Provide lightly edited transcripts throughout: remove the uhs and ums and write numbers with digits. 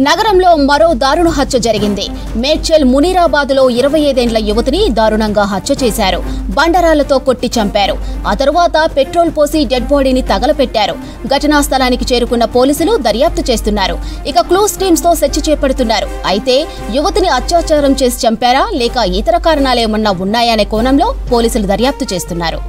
నగరంలో మరో దారుణ హత్య జరిగింది. మేడ్చల్ మునీరాబాద్లో 25 ఏళ్ల యువతిని దారుణంగా హత్య చేశారు. బండరాలతో కొట్టి చంపారు. ఆ తరువాత పెట్రోల్ పోసి డెడ్ బాడీని తగలపెట్టారు. ఘటనా స్థలానికి చేరుకున్న పోలీసులు దర్యాప్తు చేస్తున్నారు. ఇక క్లూస్ టీమ్స్ తో సెర్చ్ చేపడుతున్నారు. అయితే యువతిని అత్యాచారం చేసి చంపారా లేక ఇతర కారణాలేమన్నా ఉన్నాయనే కోణంలో పోలీసులు దర్యాప్తు చేస్తున్నారు.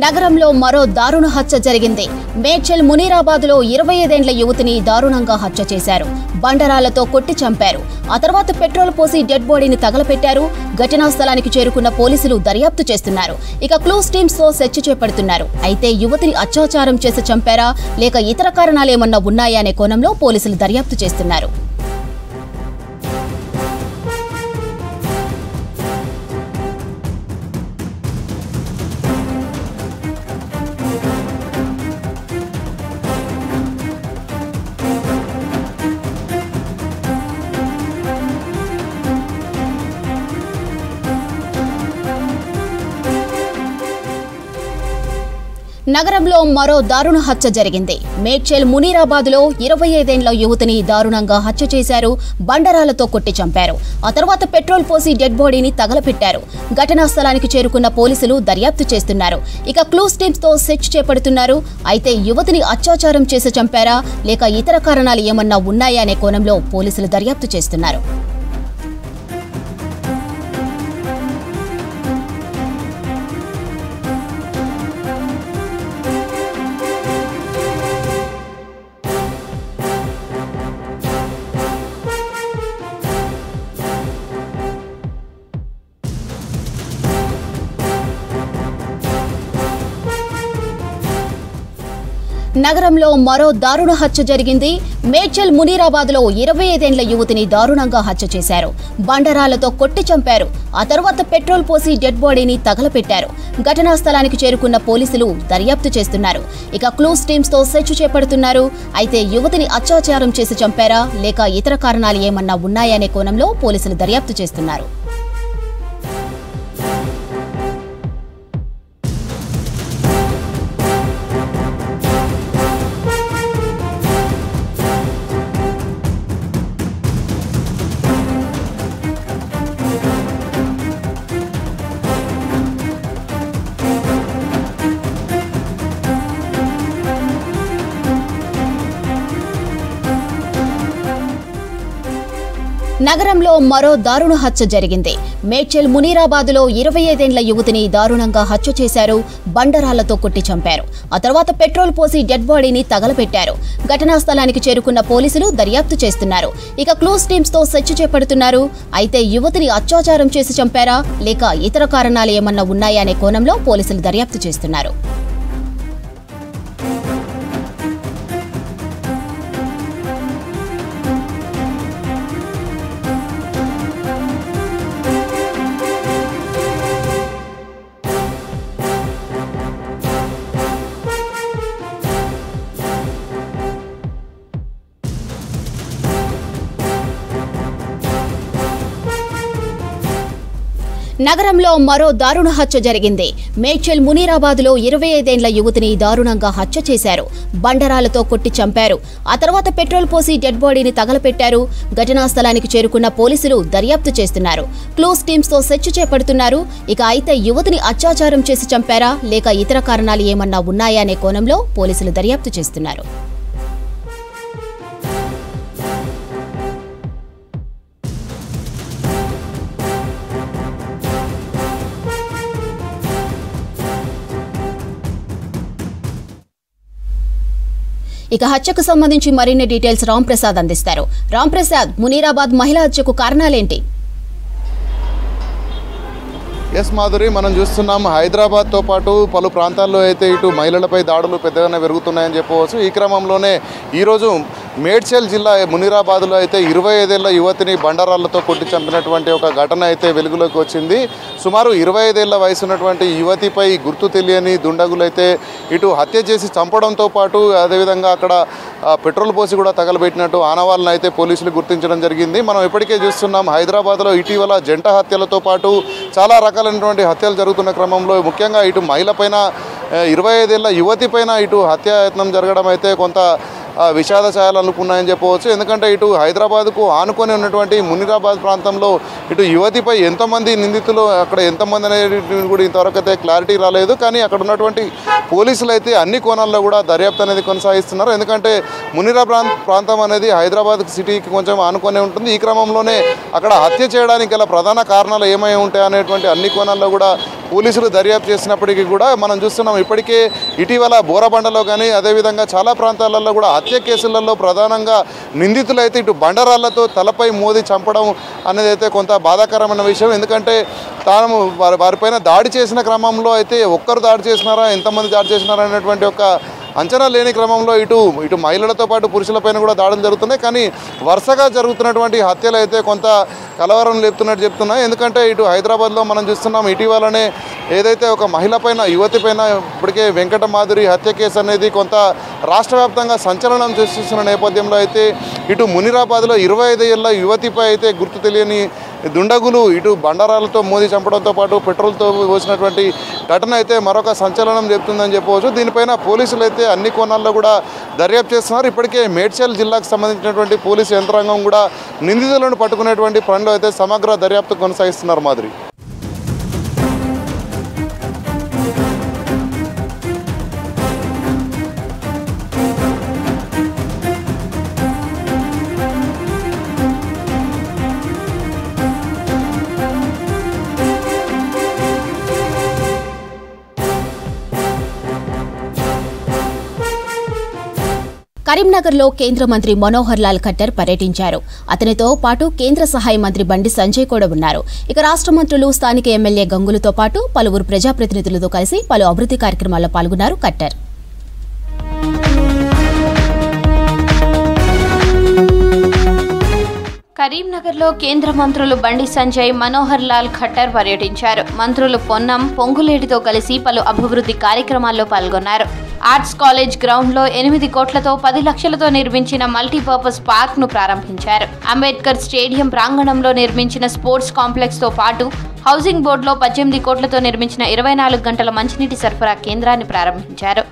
నగరంలో మరో దారుణ హత్య జరిగింది. మేడ్చల్ మునీరాబాద్లో 25 ఏళ్ల యువతిని దారుణంగా హత్య చేశారు. బండరాలతో కొట్టి చంపారు. ఆ తర్వాత పెట్రోల్ పోసి డెడ్ బాడీని తగలపెట్టారు. ఘటనా స్థలానికి చేరుకున్న పోలీసులు దర్యాప్తు చేస్తున్నారు. ఇక క్లూస్ టీమ్స్ తో సెర్చ్ చేపడుతున్నారు. అయితే యువతిని అత్యాచారం చేసి చంపారా లేక ఇతర కారణాలేమన్నా ఉన్నాయా అనే కోణంలో పోలీసులు దర్యాప్తు చేస్తున్నారు. నగరంలో మరో దారుణ హత్య జరిగింది. మేడ్చల్ మునీరాబాద్లో 25 ఏళ్ల యువతిని దారుణంగా హత్య చేశారు. బండరాలతో కొట్టి చంపారు. ఆ తర్వాత పెట్రోల్ పోసి డెడ్ బాడీని తగలపెట్టారు. ఘటనా స్థలానికి చేరుకున్న పోలీసులు దర్యాప్తు చేస్తున్నారు. ఇక క్లూస్ టీమ్స్ తో సెర్చ్ చేపడుతున్నారు. అయితే యువతిని అత్యాచారం చేసి చంపారా లేక ఇతర కారణాలు ఏమన్నా ఉన్నాయా అనే కోణంలో పోలీసులు దర్యాప్తు చేస్తున్నారు. నగరంలో మరో దారుణ హత్య జరిగింది. మేడ్చల్ మునీరాబాద్లో 25 ఏళ్ల యువతిని దారుణంగా హత్య చేశారు. బండరాలతో కొట్టి చంపారు. ఆ తర్వాత పెట్రోల్ పోసి డెడ్ బాడీని తగలపెట్టారు. ఘటనా స్థలానికి చేరుకున్న పోలీసులు దర్యాప్తు చేస్తున్నారు. ఇక క్లూస్ టీమ్స్ తో సెర్చ్ చేపడుతున్నారు. అయితే యువతిని అత్యాచారం చేసి చంపారా లేక ఇతర కారణాలు ఏమన్నా ఉన్నాయనే కోణంలో పోలీసులు దర్యాప్తు చేస్తున్నారు. నగరంలో మరో దారుణ హత్య జరిగింది. మేడ్చల్ మునీరాబాద్లో 25 ఏళ్ల యువతిని దారుణంగా హత్య చేశారు. బండరాలతో కొట్టి చంపారు. ఆ తర్వాత పెట్రోల్ పోసి డెడ్ బాడీని తగలపెట్టారు. ఘటనా స్థలానికి చేరుకున్న పోలీసులు దర్యాప్తు చేస్తున్నారు. ఇక క్లూస్ టీమ్స్ తో సెర్చ్ చేపడుతున్నారు. అయితే యువతిని అత్యాచారం చేసి చంపారా లేక ఇతర కారణాలు ఏమన్నా ఉన్నాయా అనే కోణంలో పోలీసులు దర్యాప్తు చేస్తున్నారు. నగరంలో మరో దారుణ హత్య జరిగింది. మేడ్చల్ మునీరాబాద్లో 25 ఏళ్ల యువతిని దారుణంగా హత్య చేశారు. బండరాలతో కొట్టి చంపారు. ఆ తర్వాత పెట్రోల్ పోసి డెడ్ బాడీని తగలపెట్టారు. ఘటనా స్థలానికి చేరుకున్న పోలీసులు దర్యాప్తు చేస్తున్నారు. క్లూస్ టీమ్స్ తో సెర్చ్ చేపడుతున్నారు. ఇక అయితే యువతిని అత్యాచారం చేసి చంపారా లేక ఇతర కారణాలు ఏమన్నా ఉన్నాయా అనే కోణంలో పోలీసులు దర్యాప్తు చేస్తున్నారు. ఇక హత్యకు సంబంధించి మరిన్ని డీటెయిల్స్ రాంప్రసాద్ అందిస్తారు. రాంప్రసాద్, మునీరాబాద్ మహిళా హత్యకు కారణాలేంటి? ఎస్ మాధురి, మనం చూస్తున్నాం హైదరాబాద్తో పాటు పలు ప్రాంతాల్లో అయితే ఇటు మహిళలపై దాడులు పెద్దగానే పెరుగుతున్నాయని చెప్పవచ్చు. ఈ క్రమంలోనే ఈరోజు మేడ్చల్ జిల్లా మునీరాబాద్లో అయితే 25 ఏళ్ల యువతిని బండరాళ్లతో కొట్టి చంపినటువంటి ఒక ఘటన అయితే వెలుగులోకి వచ్చింది. సుమారు 25 ఏళ్ల వయసు ఉన్నటువంటి యువతిపై గుర్తు తెలియని దుండగులు అయితే ఇటు హత్య చేసి చంపడంతో పాటు అదేవిధంగా అక్కడ పెట్రోల్ పోసి కూడా తగలబెట్టినట్టు ఆనవాళ్ళను అయితే పోలీసులు గుర్తించడం జరిగింది. మనం ఇప్పటికే చూస్తున్నాం హైదరాబాద్లో ఇటీవల జంట హత్యలతో పాటు చాలా రకాలైనటువంటి హత్యలు జరుగుతున్న క్రమంలో ముఖ్యంగా ఇటు మహిళ పైన 25 ఏళ్ల యువతి పైన ఇటు హత్యాయత్నం జరగడం అయితే కొంత విషాద ఛాయలు అనుకున్నాయని చెప్పవచ్చు. ఎందుకంటే ఇటు హైదరాబాద్కు ఆనుకొని ఉన్నటువంటి మునీరాబాద్ ప్రాంతంలో ఇటు యువతిపై ఎంతమంది నిందితులు అక్కడ ఎంతమంది అనేది కూడా ఇంతవరకు అయితే క్లారిటీ రాలేదు. కానీ అక్కడ ఉన్నటువంటి పోలీసులు అయితే అన్ని కోణాల్లో కూడా దర్యాప్తు అనేది కొనసాగిస్తున్నారు. ఎందుకంటే మునీరాబాద్ ప్రాంతం అనేది హైదరాబాద్ సిటీకి కొంచెం ఆనుకొని ఉంటుంది. ఈ క్రమంలోనే అక్కడ హత్య చేయడానికి గల ప్రధాన కారణాలు ఏమై ఉంటాయి అనేటువంటి అన్ని కోణాల్లో కూడా పోలీసులు దర్యాప్తు చేసినప్పటికీ కూడా మనం చూస్తున్నాం ఇప్పటికే ఇటీవల బోరబండలో కానీ అదేవిధంగా చాలా ప్రాంతాలలో కూడా హత్య కేసులలో ప్రధానంగా నిందితులు అయితే ఇటు బండరాళ్లతో తలపై మోది చంపడం అనేది అయితే కొంత బాధాకరమైన విషయం. ఎందుకంటే తాను వారిపైన దాడి చేసిన క్రమంలో అయితే ఒక్కరు దాడి చేసినారా ఎంతమంది దాడి చేసినారా అనేటువంటి ఒక అంచనా లేని క్రమంలో ఇటు మహిళలతో పాటు పురుషులపైన కూడా దాడులు జరుగుతున్నాయి. కానీ వరుసగా జరుగుతున్నటువంటి హత్యలు అయితే కొంత కలవరం లేపుతున్నట్టు చెప్తున్నాయి. ఎందుకంటే ఇటు హైదరాబాద్లో మనం చూస్తున్నాం ఇటీవలనే ఏదైతే ఒక మహిళ పైన యువతి పైన ఇప్పటికే వెంకట మాధురి హత్య కేసు అనేది కొంత రాష్ట్ర వ్యాప్తంగా సంచలనం సృష్టిస్తున్న నేపథ్యంలో అయితే ఇటు మునీరాబాద్లో 25 ఏళ్ల యువతిపై అయితే గుర్తు తెలియని దుండగులు ఇటు బండారాలతో మోదీ చంపడంతో పాటు పెట్రోల్తో పోసినటువంటి ఘటన అయితే మరొక సంచలనం చెప్తుందని చెప్పవచ్చు. దీనిపైన పోలీసులు అయితే అన్ని కోణాల్లో కూడా దర్యాప్తు చేస్తున్నారు. ఇప్పటికే మేడ్చల్ జిల్లాకు సంబంధించినటువంటి పోలీసు యంత్రాంగం కూడా నిందితులను పట్టుకునేటువంటి పనిలో అయితే సమగ్ర దర్యాప్తు కొనసాగిస్తున్నారు. మాదిరి కరీంనగర్లో కేంద్ర మంత్రి మనోహర్ లాల్ ఖట్టర్ పర్యటించారు. అతనితో పాటు కేంద్ర సహాయ మంత్రి బండి సంజయ్ కూడా ఉన్నారు. ఇక రాష్ట్ర మంత్రులు స్థానిక ఎమ్మెల్యే గంగులతో పాటు పలువురు ప్రజాప్రతినిధులతో కలిసి పలు అభివృద్ధి కార్యక్రమాల్లో పాల్గొన్నారు ఖట్టర్. కరీంనగర్లో కేంద్ర మంత్రులు బండి సంజయ్, మనోహర్ లాల్ ఖట్టర్ పర్యటించారు. మంత్రులు పొన్నం, పొంగులేటితో కలిసి పలు అభివృద్ధి కార్యక్రమాల్లో పాల్గొన్నారు. ఆర్ట్స్ కాలేజ్ గ్రౌండ్లో 8 కోట్లతో 10 లక్షలతో నిర్మించిన మల్టీపర్పస్ పార్క్ ను ప్రారంభించారు. అంబేద్కర్ స్టేడియం ప్రాంగణంలో నిర్మించిన స్పోర్ట్స్ కాంప్లెక్స్ తో పాటు హౌసింగ్ బోర్డులో 18 కోట్లతో నిర్మించిన 24 గంటల మంచినీటి సరఫరా కేంద్రాన్ని ప్రారంభించారు.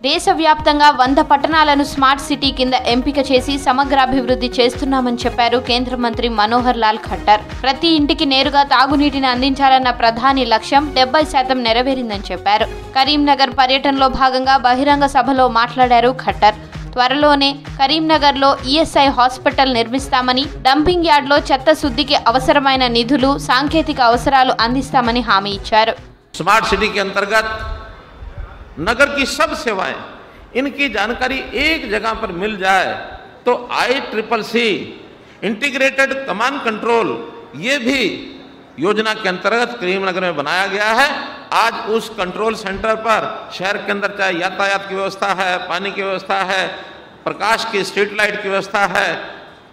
దేశవ్యాప్తంగా 100 పట్టణాలను స్మార్ట్ సిటీ కింద ఎంపిక చేసి సమగ్రాభివృద్ధి చేస్తున్నామని చెప్పారు కేంద్ర మంత్రి మనోహర్ లాల్ ఖట్టర్. ప్రతి ఇంటికి నేరుగా తాగునీటిని అందించాలన్న ప్రధాని లక్ష్యం 70% నెరవేరిందని చెప్పారు. కరీంనగర్ పర్యటనలో భాగంగా బహిరంగ సభలో మాట్లాడారు ఖట్టర్. త్వరలోనే కరీంనగర్లో ఈఎస్ఐ హాస్పిటల్ నిర్మిస్తామని, డంపింగ్ యార్డ్లో చెత్త శుద్ధికి అవసరమైన నిధులు, సాంకేతిక అవసరాలు అందిస్తామని హామీ ఇచ్చారు. स्मार्ट सिटी के अंतर्गत नगर की सब सेवाएं, इनकी जानकारी एक जगह पर मिल जाए तो ICCC इंटीग्रेटेड कमांड कंट्रोल ये भी योजना के अंतर्गत करीमनगर में बनाया गया है. आज उस कंट्रोल सेंटर पर शहर के अंदर चाहे यातायात की व्यवस्था है, पानी की व्यवस्था है, प्रकाश की स्ट्रीट लाइट की व्यवस्था है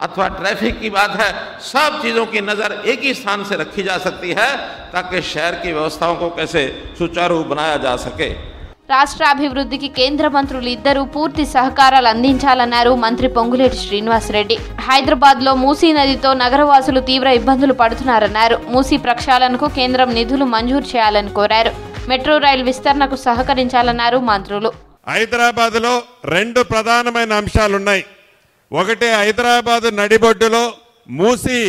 अथवा ट्रैफिक की बात है, सब चीज़ों की नज़र एक ही स्थान से रखी जा सकती है ताकि शहर की व्यवस्थाओं को कैसे सुचारू बनाया जा सके. రాష్ట్ర అభివృద్ధికి కేంద్ర మంత్రులు ఇద్దరూ పూర్తి సహకారాలు అందించాలన్నారు మంత్రి పొంగులేటి శ్రీనివాసరెడ్డి. హైదరాబాద్లో మూసీ నదితో నగరవాసులు తీవ్ర ఇబ్బందులు పడుతున్నారన్నారు. మూసీ ప్రక్షాళనకు కేంద్రం నిధులు మంజూరు చేయాలని కోరారు. మెట్రో రైలు విస్తరణకు సహకరించాలన్నారు మంత్రులు. హైదరాబాద్లో 2 ప్రధానమైన అంశాలున్నాయి. ఒకటి, హైదరాబాద్ నడిబొడ్డులో మూసీ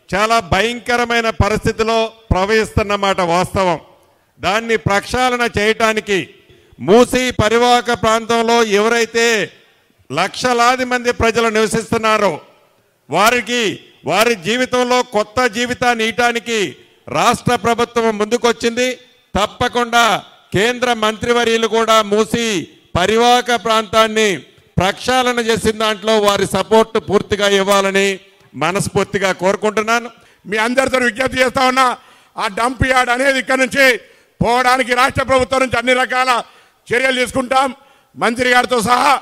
చాలా భయంకరమైన పరిస్థితిలో ప్రవహిస్తున్నమాట వాస్తవం. దాన్ని ప్రక్షాళన చేయటానికి మూసీ పరివాహక ప్రాంతంలో ఎవరైతే లక్షలాది మంది ప్రజలు నివసిస్తున్నారో వారి జీవితంలో కొత్త జీవితాన్ని ఇవ్వడానికి రాష్ట్ర ప్రభుత్వం ముందుకొచ్చింది. తప్పకుండా కేంద్ర మంత్రివర్యులు కూడా మూసీ పరివాహక ప్రాంతాన్ని ప్రక్షాళన చేసిన దాంట్లో వారి సపోర్ట్ పూర్తిగా ఇవ్వాలని మనస్ఫూర్తిగా కోరుకుంటున్నాను. మీ అందరితో విజ్ఞప్తి చేస్తా ఉన్నా, ఆ డంప్ యార్డ్ అనేది ఇక్కడ నుంచి పోవడానికి రాష్ట్ర ప్రభుత్వం నుంచి అన్ని రకాల చర్యలు తీసుకుంటాం. మంత్రి గారితో సహా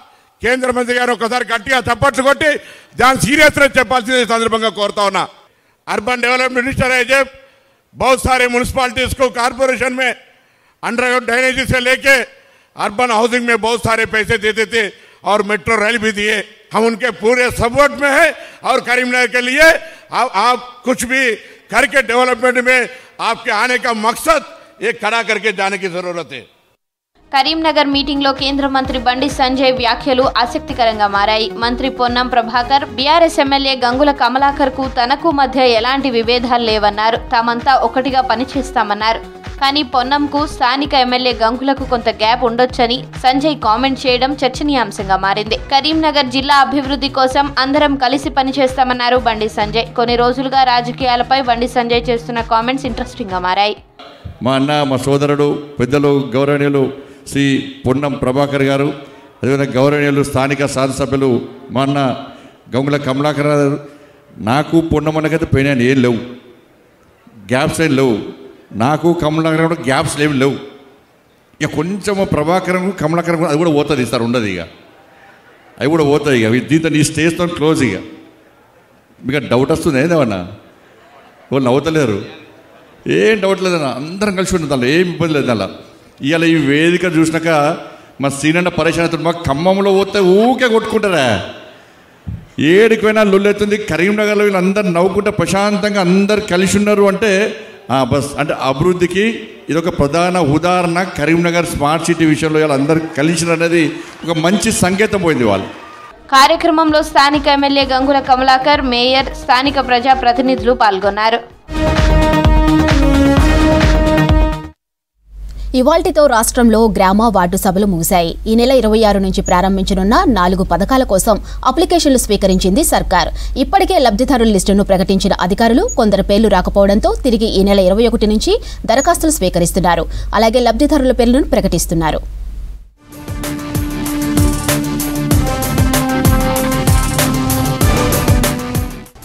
కేంద్ర మంత్రి గారు ఒకసారి గట్టిగా చప్పట్లు కొట్టి దాని సీరియస్నెస్ చెప్పాల్సింది సందర్భంగా కోరుతా उना। अर्बन डेवलपमेंट मिनिस्टर है जब बहुत सारे म्यूनसिपालिटीज को कॉर्पोरेशन में अंडरग्राउंड ड्रेनेज से लेके अर्बन हाउसिंग में बहुत सारे पैसे देते थे और मेट्रो रेल भी दिए। हम उनके पूरे सपोर्ट में है और करीमनगर के लिए आप कुछ भी करके डेवलपमेंट में आपके आने का मकसद ये खड़ा करके जाने की जरूरत है। కరీంనగర్ మీటింగ్లో కేంద్ర మంత్రి బండి సంజయ్ వ్యాఖ్యలు ఆసక్తికరంగా మారాయి. మంత్రి పొన్నం ప్రభాకర్ బీఆర్ఎస్ ఎమ్మెల్యే గంగుల కమలాకర్కు తనకు మధ్య ఎలాంటి విభేదాలు లేవన్నారు. తామంతా ఒకటిగా పనిచేస్తామన్నారు. కానీ పొన్నంకు స్థానిక ఎమ్మెల్యే గంగులకు కొంత గ్యాప్ ఉండొచ్చని సంజయ్ కామెంట్ చేయడం చర్చనీయాంశంగా మారింది. కరీంనగర్ జిల్లా అభివృద్ధి కోసం అందరం కలిసి పనిచేస్తామన్నారు బండి సంజయ్. కొన్ని రోజులుగా రాజకీయాలపై బండి సంజయ్ చేస్తున్న కామెంట్స్ ఇంట్రెస్టింగ్ గా మారాయి. మా అన్న మా సోదరుడు పెద్దలు గౌరవనీయులు శ్రీ పొన్నం ప్రభాకర్ గారు, అదేవిధంగా గౌరవనీయులు స్థానిక శాసనసభ్యులు మా అన్న గంగుల కమలాకర్ గారు, నాకు పొన్నమన్నకైతే పోయినా ఏం లేవు, గ్యాప్స్ ఏం లేవు. నాకు కమలాకర్ కూడా గ్యాప్స్ ఏమి లేవు. ఇక కొంచెం ప్రభాకర్ కమలాకర్ అది కూడా పోతుంది సార్, ఉండదు ఇక, అవి కూడా పోతుంది ఇక. దీంతో ఈ స్టేజ్తో క్లోజ్ ఇక. మీకు డౌట్ వస్తుంది ఏదేమన్నా? వాళ్ళు నవ్వుతలేరు, ఏం డౌట్ లేదన్నా, అందరం కలిసి ఉంటుంది దానిలో, ఏం ఇబ్బంది లేదు అలా. ఇవాళ ఈ వేదిక చూసినాక మా సీనన్న పరిశానతో మా ఖమ్మంలో పోతే ఊకే కొట్టుకుంటారా, ఏడికైనా లొల్లెత్తుంది. కరీంనగర్లో వీళ్ళు అందరు నవ్వుకుంటే ప్రశాంతంగా అందరు కలిసి ఉన్నారు అంటే బస్ అంటే అభివృద్ధికి ఇది ఒక ప్రధాన ఉదాహరణ. కరీంనగర్ స్మార్ట్ సిటీ విషయంలో వీళ్ళు అందరు కలిసి అనేది ఒక మంచి సంకేతం పోయింది వాళ్ళు. కార్యక్రమంలో స్థానిక ఎమ్మెల్యే గంగుల కమలాకర్, మేయర్, స్థానిక ప్రజా ప్రతినిధులు పాల్గొన్నారు. ఇవాల్టితో రాష్ట్రంలో గ్రామ వార్డు సభలు ముగిశాయి. ఈ నెల 26 నుంచి ప్రారంభించనున్న 4 పథకాల కోసం అప్లికేషన్లు స్వీకరించింది సర్కార్. ఇప్పటికే లబ్ధిదారుల లిస్టును ప్రకటించిన అధికారులు కొందరు పేర్లు రాకపోవడంతో తిరిగి ఈ నెల 21 నుంచి దరఖాస్తులు స్వీకరిస్తున్నారు. అలాగే లబ్ధిదారుల పేర్లను ప్రకటిస్తున్నారు.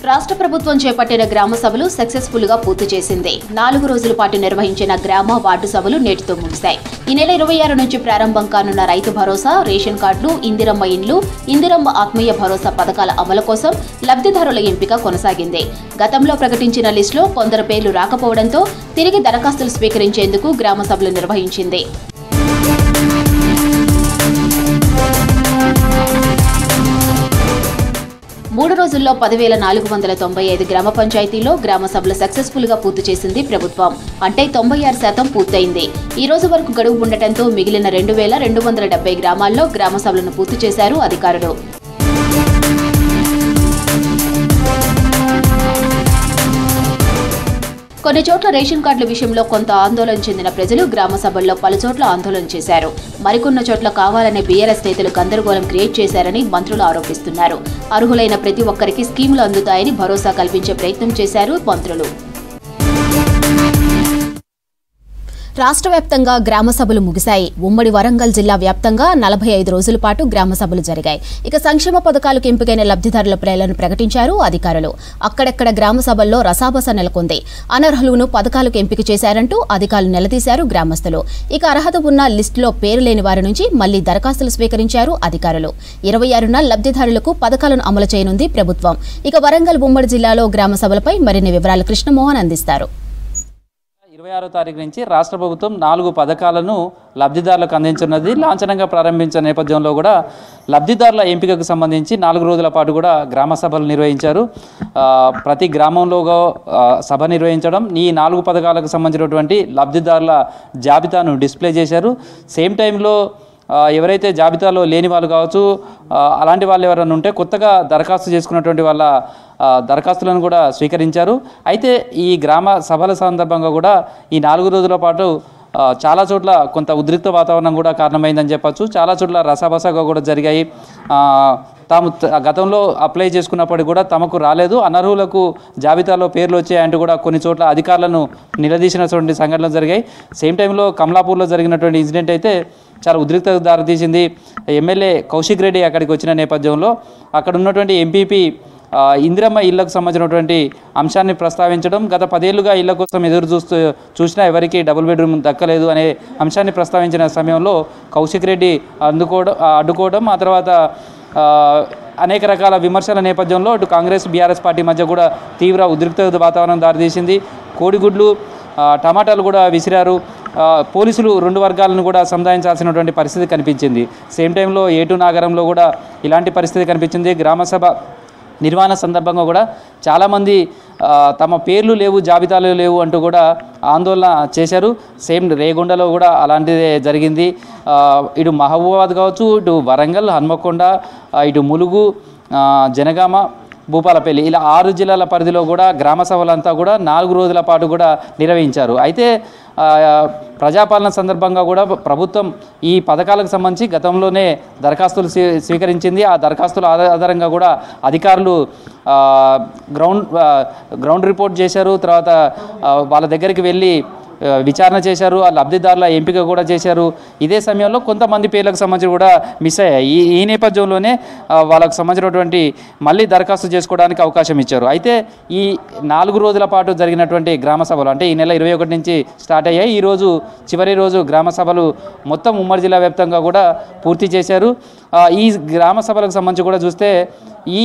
రాష్ట్ర ప్రభుత్వం చేపట్టిన గ్రామ సభలు సక్సెస్ఫుల్ గా పూర్తి చేసింది. 4 రోజుల పాటు నిర్వహించిన గ్రామ వార్డు సభలు నేటితో ముగిశాయి. ఈ నెల 26 నుంచి ప్రారంభం కానున్న రైతు భరోసా, రేషన్ కార్డులు, ఇందిరమ్మ ఇండ్లు, ఇందిరమ్మ ఆత్మీయ భరోసా పథకాల అమలు కోసం లబ్ధిదారుల ఎంపిక కొనసాగింది. గతంలో ప్రకటించిన లిస్టులో కొందరు పేర్లు రాకపోవడంతో తిరిగి దరఖాస్తులు స్వీకరించేందుకు గ్రామ సభలు నిర్వహించింది. 3 రోజుల్లో 10,495 గ్రామ పంచాయతీల్లో గ్రామ సభలు సక్సెస్ఫుల్ గా పూర్తి చేసింది ప్రభుత్వం. అంటే 96% పూర్తయింది. ఈ రోజు వరకు గడువు ఉండటంతో మిగిలిన 2,270 గ్రామాల్లో గ్రామ సభలను పూర్తి చేశారు అధికారులు. కొన్ని చోట్ల రేషన్ కార్డుల విషయంలో కొంత ఆందోళన చెందిన ప్రజలు గ్రామ సభల్లో పలుచోట్ల ఆందోళన చేశారు. మరికొన్న చోట్ల కావాలనే బీఆర్ఎస్ నేతలు గందరగోళం క్రియేట్ చేశారని మంత్రులు ఆరోపిస్తున్నారు. అర్హులైన ప్రతి ఒక్కరికి స్కీములు అందుతాయని భరోసా కల్పించే ప్రయత్నం చేశారు మంత్రులు. రాష్ట్ర వ్యాప్తంగా గ్రామ సభలు ముగిశాయి. ఉమ్మడి వరంగల్ జిల్లా వ్యాప్తంగా 45 రోజుల పాటు గ్రామ సభలు జరిగాయి. ఇక సంక్షేమ పథకాలకు ఎంపికైన లబ్ధిదారుల పేర్లను ప్రకటించారు అధికారులు. అక్కడక్కడ గ్రామ సభల్లో రసాబస నెలకొంది. అనర్హులను పథకాలకు ఎంపిక చేశారంటూ అధికారులు నిలదీశారు గ్రామస్తులు. ఇక అర్హత ఉన్న లిస్టులో పేరు లేని వారి నుంచి మళ్లీ దరఖాస్తులు స్వీకరించారు అధికారులు. 26న లబ్ధిదారులకు పథకాలను అమలు చేయనుంది ప్రభుత్వం. ఇక వరంగల్ ఉమ్మడి జిల్లాలో గ్రామ సభలపై మరిన్ని వివరాలు కృష్ణమోహన్ అందిస్తారు. 26వ తారీఖు నుంచి రాష్ట్ర ప్రభుత్వం 4 పథకాలను లబ్ధిదారులకు అందించున్నది. లాంఛనంగా ప్రారంభించిన నేపథ్యంలో కూడా లబ్ధిదారుల ఎంపికకు సంబంధించి 4 రోజుల పాటు కూడా గ్రామ సభలు నిర్వహించారు. ప్రతి గ్రామంలో సభ నిర్వహించడం, ఈ 4 పథకాలకు సంబంధించినటువంటి లబ్ధిదారుల జాబితాను డిస్ప్లే చేశారు. సేమ్ టైంలో ఎవరైతే జాబితాలో లేని వాళ్ళు కావచ్చు, అలాంటి వాళ్ళు ఎవరైనా ఉంటే కొత్తగా దరఖాస్తు చేసుకున్నటువంటి వాళ్ళ దరఖాస్తులను కూడా స్వీకరించారు. అయితే ఈ గ్రామ సభల సందర్భంగా కూడా ఈ 4 రోజుల పాటు చాలా చోట్ల కొంత ఉద్రిక్త వాతావరణం కూడా కారణమైందని చెప్పచ్చు. చాలా చోట్ల రసాబసాగా కూడా జరిగాయి. తాము గతంలో అప్లై చేసుకున్నప్పటికీ కూడా తమకు రాలేదు, అనర్హులకు జాబితాలో పేర్లు వచ్చాయంటూ కూడా కొన్ని చోట్ల అధికారులను నిలదీసినటువంటి సంఘటనలు జరిగాయి. సేమ్ టైంలో కమలాపూర్లో జరిగినటువంటి ఇన్సిడెంట్ అయితే చాలా ఉద్రిక్తకు దారితీసింది. ఎమ్మెల్యే కౌశిక్ రెడ్డి అక్కడికి వచ్చిన నేపథ్యంలో అక్కడ ఉన్నటువంటి ఎంపీపీ ఇందిరమ్మ ఇళ్లకు సంబంధించినటువంటి అంశాన్ని ప్రస్తావించడం, గత 10 ఏళ్లుగా ఇళ్ల కోసం ఎదురు చూసినా ఎవరికి డబుల్ బెడ్రూమ్ దక్కలేదు అనే అంశాన్ని ప్రస్తావించిన సమయంలో కౌశిక్ రెడ్డి అడ్డుకోవడం, ఆ తర్వాత అనేక రకాల విమర్శల నేపథ్యంలో అటు కాంగ్రెస్ బీఆర్ఎస్ పార్టీ మధ్య కూడా తీవ్ర ఉద్రిక్త వాతావరణం దారితీసింది. కోడిగుడ్లు టమాటాలు కూడా విసిరారు. పోలీసులు 2 వర్గాలను కూడా సముదాయించాల్సినటువంటి పరిస్థితి కనిపించింది. సేమ్ టైంలో ఏటూ నాగరంలో కూడా ఇలాంటి పరిస్థితి కనిపించింది. గ్రామసభ నిర్వహణ సందర్భంగా కూడా చాలామంది తమ పేర్లు లేవు, జాబితాలు లేవు అంటూ కూడా ఆందోళన చేశారు. సేమ్ రేగొండలో కూడా అలాంటిదే జరిగింది. ఇటు మహబూబాబాద్ కావచ్చు, ఇటు వరంగల్, హన్మకొండ, ఇటు ములుగు, జనగామ, భూపాలపల్లి ఇలా 6 జిల్లాల పరిధిలో కూడా గ్రామ సభలంతా కూడా 4 రోజుల పాటు కూడా నిర్వహించారు. అయితే ప్రజాపాలన సందర్భంగా కూడా ప్రభుత్వం ఈ పథకాలకు సంబంధించి గతంలోనే దరఖాస్తులు స్వీకరించింది. ఆ దరఖాస్తుల ఆధారంగా కూడా అధికారులు గ్రౌండ్ రిపోర్ట్ చేశారు. తర్వాత వాళ్ళ దగ్గరికి వెళ్ళి విచారణ చేశారు. ఆ లబ్ధిదారుల ఎంపిక కూడా చేశారు. ఇదే సమయంలో కొంతమంది పేర్లకు సంబంధించి కూడా మిస్ అయ్యాయి. ఈ నేపథ్యంలోనే వాళ్ళకు సంబంధించినటువంటి మళ్ళీ దరఖాస్తు చేసుకోవడానికి అవకాశం ఇచ్చారు. అయితే ఈ 4 రోజుల పాటు జరిగినటువంటి గ్రామ సభలు అంటే ఈ నెల 21 నుంచి స్టార్ట్ అయ్యాయి. ఈరోజు చివరి రోజు గ్రామ సభలు మొత్తం ఉమ్మడి జిల్లా వ్యాప్తంగా కూడా పూర్తి చేశారు. ఈ గ్రామ సభలకు సంబంధించి కూడా చూస్తే ఈ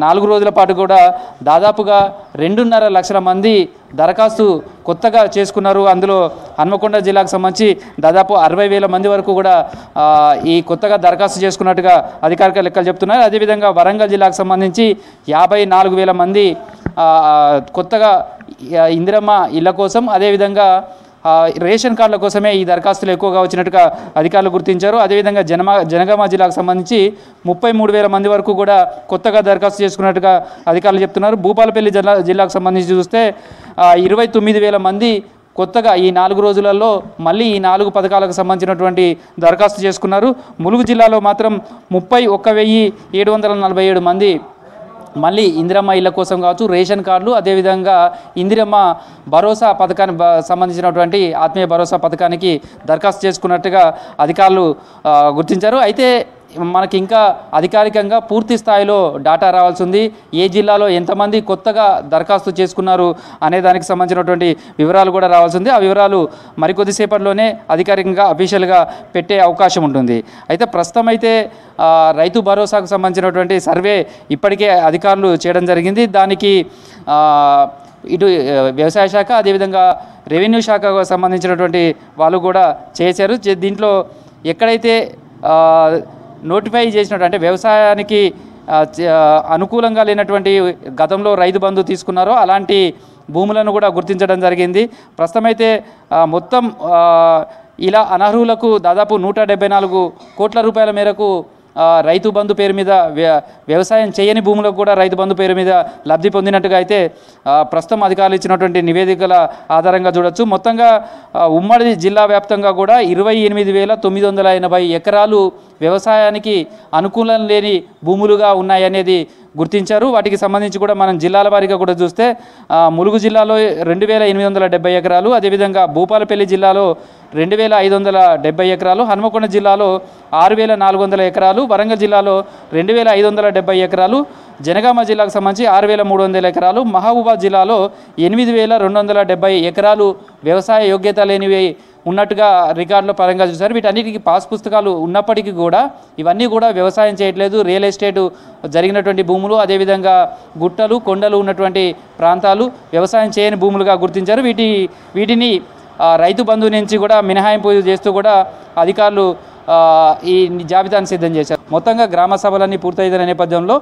4 రోజుల పాటు కూడా దాదాపుగా 2.5 లక్షల మంది దరఖాస్తు కొత్తగా చేసుకున్నారు. అందులో హన్మకొండ జిల్లాకు సంబంధించి దాదాపు 60,000 మంది వరకు కూడా ఈ కొత్తగా దరఖాస్తు చేసుకున్నట్టుగా అధికారిక లెక్కలు చెప్తున్నారు. అదేవిధంగా వరంగల్ జిల్లాకు సంబంధించి 54,000 మంది కొత్తగా ఇందిరమ్మ ఇళ్ల కోసం, అదేవిధంగా రేషన్ కార్డుల కోసమే ఈ దరఖాస్తులు ఎక్కువగా వచ్చినట్టుగా అధికారులు గుర్తించారు. అదేవిధంగా జనగామ జిల్లాకు సంబంధించి 33,000 మంది వరకు కూడా కొత్తగా దరఖాస్తు చేసుకున్నట్టుగా అధికారులు చెప్తున్నారు. భూపాలపల్లి జిల్లాకు సంబంధించి చూస్తే 29,000 మంది కొత్తగా ఈ 4 రోజులలో మళ్ళీ ఈ 4 పథకాలకు సంబంధించినటువంటి దరఖాస్తు చేసుకున్నారు. ములుగు జిల్లాలో మాత్రం 31,747 మంది మళ్ళీ ఇందిరమ్మ ఇళ్ల కోసం కావచ్చు, రేషన్ కార్డులు, అదేవిధంగా ఇందిరమ్మ భరోసా పథకానికి సంబంధించినటువంటి ఆత్మీయ భరోసా పథకానికి దరఖాస్తు చేసుకున్నట్టుగా అధికారులు గుర్తించారు. అయితే మనకి ఇంకా అధికారికంగా పూర్తి స్థాయిలో డాటా రావాల్సి ఉంది. ఏ జిల్లాలో ఎంతమంది కొత్తగా దరఖాస్తు చేసుకున్నారు అనే దానికి సంబంధించినటువంటి వివరాలు కూడా రావాల్సి ఉంది. ఆ వివరాలు మరికొద్దిసేపట్లోనే అధికారికంగా అఫీషియల్గా పెట్టే అవకాశం ఉంటుంది. అయితే ప్రస్తుతం అయితే రైతు భరోసాకు సంబంధించినటువంటి సర్వే ఇప్పటికే అధికారులు చేయడం జరిగింది. దానికి ఇటు వ్యవసాయ శాఖ, అదేవిధంగా రెవెన్యూ శాఖకు సంబంధించినటువంటి వాళ్ళు కూడా చేశారు. దీంట్లో ఎక్కడైతే నోటిఫై చేసినట్టు అంటే వ్యవసాయానికి అనుకూలంగా లేనటువంటి గతంలో రైతు బంధు తీసుకున్నారో అలాంటి భూములను కూడా గుర్తించడం జరిగింది. ప్రస్తుతమైతే మొత్తం ఇలా అనర్హులకు దాదాపు 174 కోట్ల రూపాయల మేరకు రైతు బంధు పేరు మీద వ్యవసాయం చేయని భూములకు కూడా రైతు బంధు పేరు మీద లబ్ధి పొందినట్టుగా అయితే ప్రస్తుతం అధికారులు ఇచ్చినటువంటి నివేదికల ఆధారంగా చూడొచ్చు. మొత్తంగా ఉమ్మడి జిల్లా వ్యాప్తంగా కూడా 28,980 ఎకరాలు వ్యవసాయానికి అనుకూలం లేని భూములుగా ఉన్నాయనేది గుర్తించారు. వాటికి సంబంధించి కూడా మనం జిల్లాల వారీగా కూడా చూస్తే ములుగు జిల్లాలో 2,870 ఎకరాలు, అదేవిధంగా భూపాలపల్లి జిల్లాలో 2,570 ఎకరాలు, హన్మకొండ జిల్లాలో 6,400 ఎకరాలు, వరంగల్ జిల్లాలో 2,570 ఎకరాలు, జనగామ జిల్లాకు సంబంధించి 6,300 ఎకరాలు, మహబూబాబాద్ జిల్లాలో 8,270 ఎకరాలు వ్యవసాయ యోగ్యత లేనివి ఉన్నట్టుగా రికార్డుల పరంగా చూశారు. వీటన్నిటికీ పాస్ పుస్తకాలు ఉన్నప్పటికీ కూడా ఇవన్నీ కూడా వ్యవసాయం చేయట్లేదు. రియల్ ఎస్టేట్ జరిగినటువంటి భూములు, అదేవిధంగా గుట్టలు, కొండలు ఉన్నటువంటి ప్రాంతాలు వ్యవసాయం చేయని భూములుగా గుర్తించారు. వీటిని రైతు బంధు నుంచి కూడా మినహాయింపు చేస్తూ కూడా అధికారులు ఈ జాబితాను సిద్ధం చేశారు. మొత్తంగా గ్రామ సభలన్నీ పూర్తయిన నేపథ్యంలో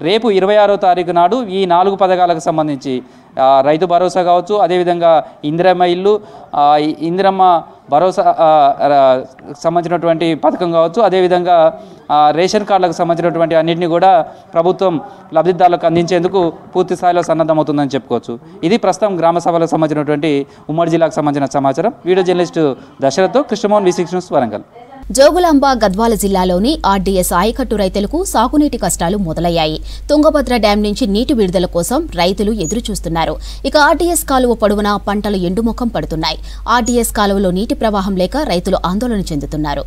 రేపు 26వ తారీఖు నాడు ఈ 4 పథకాలకు సంబంధించి రైతు భరోసా కావచ్చు, అదేవిధంగా ఇందిరమ్మ ఇల్లు, ఇందిరమ్మ భరోసా సంబంధించినటువంటి పథకం కావచ్చు, అదేవిధంగా రేషన్ కార్డులకు సంబంధించినటువంటి అన్నింటినీ కూడా ప్రభుత్వం లబ్ధిదారులకు అందించేందుకు పూర్తి స్థాయిలో సన్నద్ధమవుతుందని చెప్పుకోవచ్చు. ఇది ప్రస్తుతం గ్రామ సభలకు సంబంధించినటువంటి ఉమ్మడి జిల్లాకు సంబంధించిన సమాచారం. వీడియో జర్నలిస్టు దశరథ్తో కృష్ణమోహన్, V6 న్యూస్, వరంగల్. జోగులాంబ గద్వాల జిల్లాలోని ఆర్డీఎస్ ఆయకట్టు రైతులకు సాగునీటి కష్టాలు మొదలయ్యాయి. తుంగభద్ర డ్యాం నుంచి నీటి విడుదల కోసం రైతులు ఎదురుచూస్తున్నారు. ఇక ఆర్డీఎస్ కాలువ పొడవునా పంటలు ఎండుముఖం పడుతున్నాయి. ఆర్డీఎస్ కాలువలో నీటి ప్రవాహం లేక రైతులు ఆందోళన చెందుతున్నారు.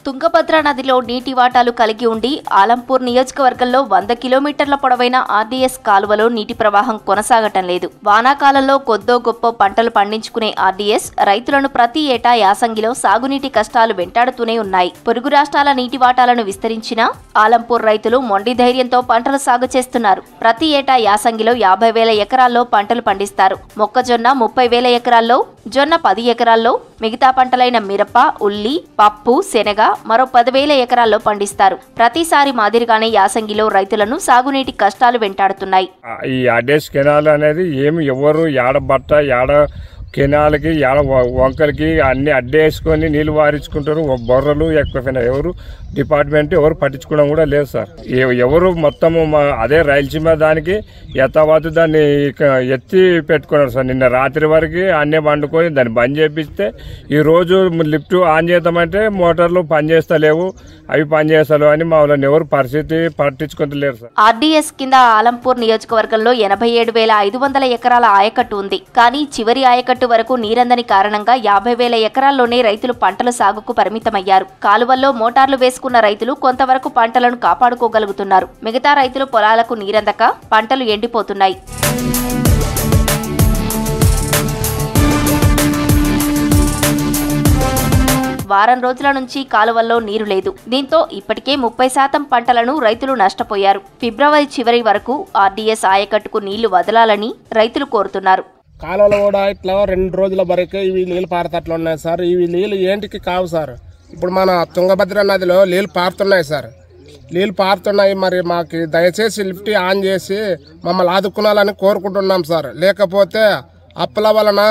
తుంగభద్ర నదిలో నీటి వాటాలు కలిగి ఉండి ఆలంపూర్ నియోజకవర్గంలో 100 కిలోమీటర్ల పొడవైన ఆర్డీఎస్ కాలువలో నీటి ప్రవాహం కొనసాగటం లేదు. వానాకాలంలో కొద్దో గొప్ప పంటలు పండించుకునే ఆర్డీఎస్ రైతులను ప్రతి ఏటా యాసంగిలో సాగునీటి కష్టాలు వెంటాడుతూనే ఉన్నాయి. పొరుగు రాష్ట్రాల నీటి వాటాలను విస్తరించినా ఆలంపూర్ రైతులు మొండి ధైర్యంతో పంటలు సాగు చేస్తున్నారు. ప్రతి ఏటా యాసంగిలో 50,000 ఎకరాల్లో పంటలు పండిస్తారు. మొక్కజొన్న 30,000 ఎకరాల్లో, జొన్న 10 ఎకరాల్లో, మిగతా పంటలైన మిరప, ఉల్లి, పప్పు, శనగ మరో 10,000 ఎకరాల్లో పండిస్తారు. ప్రతిసారి మాదిరిగానే యాసంగిలో రైతులను సాగునీటి కష్టాలు వెంటాడుతున్నాయి. ఈ ఆర్డీఎస్ కెనాల్ అనేది ఏమి ఎవరు యాడ కెనాల్కి వంకలకి అన్ని అడ్డేసుకొని నీళ్లు వారించుకుంటారు. బొర్రలు ఎక్కువ ఎవరు డిపార్ట్మెంట్ ఎవరు పట్టించుకోవడం కూడా లేదు సార్. ఎవరు మొత్తము అదే రాయలసీమ దానికి యథావత్తు దాన్ని ఎత్తి పెట్టుకున్నారు సార్. నిన్న రాత్రి వరకు అన్నీ వండుకొని దాన్ని బంద్ చేపిస్తే ఈరోజు లిఫ్ట్ ఆన్ చేద్దామంటే మోటార్లు పనిచేస్తలేవు, అవి పనిచేస్తలేవు అని మా వాళ్ళని ఎవరు పరిస్థితి పట్టించుకుంటలేరు సార్. ఆర్డీఎస్ కింద ఆలంపూర్ నియోజకవర్గంలో 87,500 ఎకరాల ఆయకట్టు ఉంది. కానీ చివరి ఆయకట్టు వరకు నీరందని కారణంగా 50,000 ఎకరాల్లోనే రైతులు పంటల సాగుకు పరిమితమయ్యారు. కాలువల్లో మోటార్లు వేసుకున్న రైతులు కొంతవరకు పంటలను కాపాడుకోగలుగుతున్నారు. మిగతా రైతులు పొలాలకు నీరందక పంటలు ఎండిపోతున్నాయి. వారం రోజుల నుంచి కాలువల్లో నీరు లేదు. దీంతో ఇప్పటికే 30% పంటలను రైతులు నష్టపోయారు. ఫిబ్రవరి చివరి వరకు ఆర్డీఎస్ ఆయకట్టుకు నీళ్లు వదలాలని రైతులు కోరుతున్నారు. కాలువలో కూడా ఇట్లా 2 రోజుల వరకు ఇవి నీళ్ళు పారుతట్లు ఉన్నాయి సార్. ఇవి నీళ్ళు ఏంటికి కావు సార్. ఇప్పుడు మన తుంగభద్ర నదిలో నీళ్ళు పారుతున్నాయి సార్. నీళ్ళు పారుతున్నాయి. మరి మాకు దయచేసి లిఫ్ట్ ఆన్ చేసి మమ్మల్ని ఆదుకునాలని కోరుకుంటున్నాం సార్. లేకపోతే అప్పుల వలన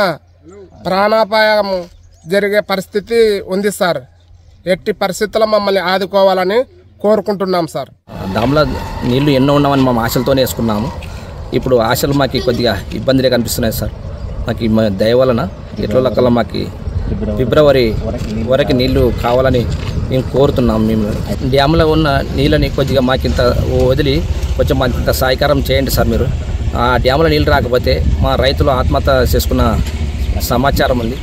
ప్రాణాపాయం జరిగే పరిస్థితి ఉంది సార్. ఎట్టి పరిస్థితుల్లో మమ్మల్ని ఆదుకోవాలని కోరుకుంటున్నాం సార్. డామ్లో నీళ్లు ఎన్నో ఉన్నామని మేము ఆశలతోనే వేసుకున్నాము. ఇప్పుడు ఆశలు మాకు కొద్దిగా ఇబ్బందిగా కనిపిస్తున్నాయి సార్. మాకు దయ వలన ఎట్ల కల్లా మాకు ఫిబ్రవరి వరకు నీళ్లు కావాలని మేము కోరుతున్నాము. మేము డ్యామ్లో ఉన్న నీళ్ళని కొద్దిగా మాకింత వదిలి కొంచెం మాకింత సహాయకారం చేయండి సార్. మీరు ఆ డ్యామ్లో నీళ్ళు రాకపోతే మా రైతులు ఆత్మహత్య చేసుకున్న సమాచారం ఉంది.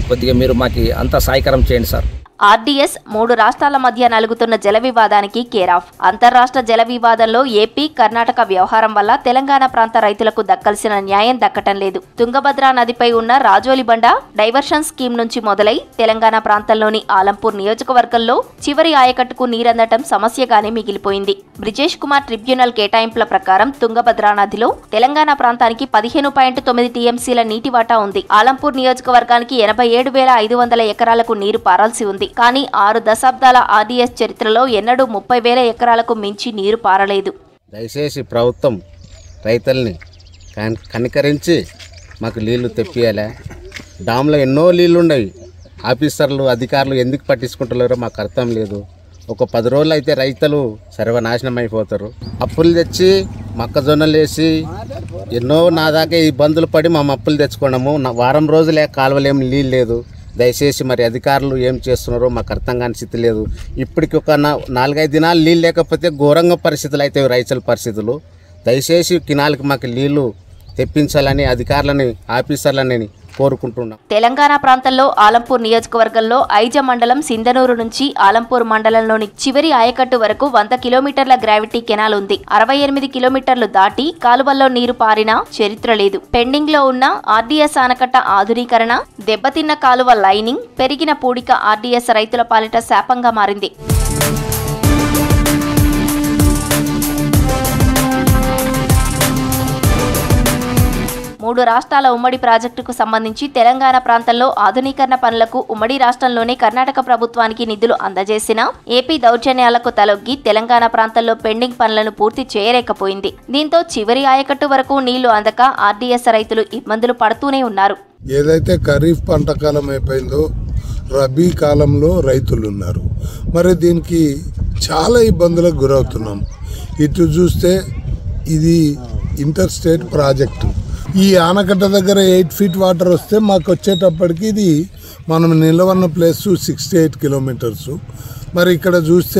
కొద్దిగా మీరు మాకు అంత సహాయకారం చేయండి సార్. ఆర్డీఎస్ 3 రాష్ట్రాల మధ్య నలుగుతున్న జల వివాదానికి కేరాఫ్. అంతర్రాష్ట్ర జల వివాదంలో ఏపీ, కర్ణాటక వ్యవహారం వల్ల తెలంగాణ ప్రాంత రైతులకు దక్కాల్సిన న్యాయం దక్కటం లేదు. తుంగభద్ర నదిపై ఉన్న రాజోలిబండ డైవర్షన్ స్కీమ్ నుంచి మొదలై తెలంగాణ ప్రాంతంలోని ఆలంపూర్ నియోజకవర్గంలో చివరి ఆయకట్టుకు నీరందటం సమస్యగానే మిగిలిపోయింది. బ్రిజేష్ కుమార్ ట్రిబ్యునల్ కేటాయింపుల ప్రకారం తుంగభద్ర నదిలో తెలంగాణ ప్రాంతానికి 15.9 టీఎంసీల నీటి వాటా ఉంది. ఆలంపూర్ నియోజకవర్గానికి 87,500 ఎకరాలకు నీరు పారాల్సి ఉంది. కానీ 6 దశాబ్దాల ఆర్డీఎస్ చరిత్రలో ఎన్నడూ 30,000 ఎకరాలకు మించి నీరు పారలేదు. దయచేసి ప్రభుత్వం రైతుల్ని కనికరించి మాకు నీళ్లు తెప్పియాలి. డామ్లో ఎన్నో నీళ్లు ఉన్నాయి. ఆఫీసర్లు, అధికారులు ఎందుకు పట్టించుకుంటున్నారో మాకు అర్థం లేదు. ఒక 10 రోజులు అయితే రైతులు సర్వనాశనం అయిపోతారు. అప్పులు తెచ్చి మొక్కజొన్నలు వేసి ఎన్నో నా దాకా ఇబ్బందులు పడి మా అప్పులు తెచ్చుకున్నాము. వారం రోజులే కాలువలేం నీళ్ళు లేదు. దయచేసి మరి అధికారులు ఏం చేస్తున్నారో మాకు అర్థం కాని స్థితి లేదు. ఇప్పటికి ఒక 4-5 దినాలు నీళ్ళు లేకపోతే ఘోరంగా పరిస్థితులు అయితే రైతుల పరిస్థితులు. దయచేసి కినాలకి మాకు నీళ్లు తెప్పించాలని అధికారులని, ఆఫీసర్లని కోరుకుంటున్నాం. తెలంగాణ ప్రాంతంలో ఆలంపూర్ నియోజకవర్గంలో ఐజ మండలం సింధనూరు నుంచి ఆలంపూర్ మండలంలోని చివరి ఆయకట్టు వరకు 100 కిలోమీటర్ల గ్రావిటీ కెనాల్ ఉంది. 68 కిలోమీటర్లు దాటి కాలువల్లో నీరు పారినా చరిత్ర లేదు. పెండింగ్ లో ఉన్న ఆర్డీఎస్ ఆనకట్ట ఆధునీకరణ, దెబ్బతిన్న కాలువ లైనింగ్, పెరిగిన పూడిక ఆర్డీఎస్ రైతుల పాలిట శాపంగా మారింది. 3 రాష్ట్రాల ఉమ్మడి ప్రాజెక్టుకు సంబంధించి తెలంగాణ ప్రాంతంలో ఆధునీకరణ పనులకు ఉమ్మడి రాష్ట్రంలోనే కర్ణాటక ప్రభుత్వానికి నిధులు అందజేసినా ఏపీ దౌర్జన్యాలకు తలొగ్గి తెలంగాణ ప్రాంతంలో పెండింగ్ పనులను పూర్తి చేయలేకపోయింది. దీంతో చివరి ఆయకట్టు వరకు నీళ్లు అందక ఆర్డీఎస్ రైతులు ఇబ్బందులు పడుతూనే ఉన్నారు. ఏదైతే ఖరీఫ్ పంట కాలం అయిపోయిందో రబీ కాలంలో రైతులు ఉన్నారు. మరి దీనికి చాలా ఇబ్బందులకు గురవుతున్నాం. ఇటు చూస్తే ఇది ఇంటర్ స్టేట్ ప్రాజెక్టు. ఈ ఆనకట్ట దగ్గర 8 ఫీట్ వాటర్ వస్తే మాకు వచ్చేటప్పటికి ఇది మనం నిలవన్న ప్లేస్ 68 కిలోమీటర్స్. మరి ఇక్కడ చూస్తే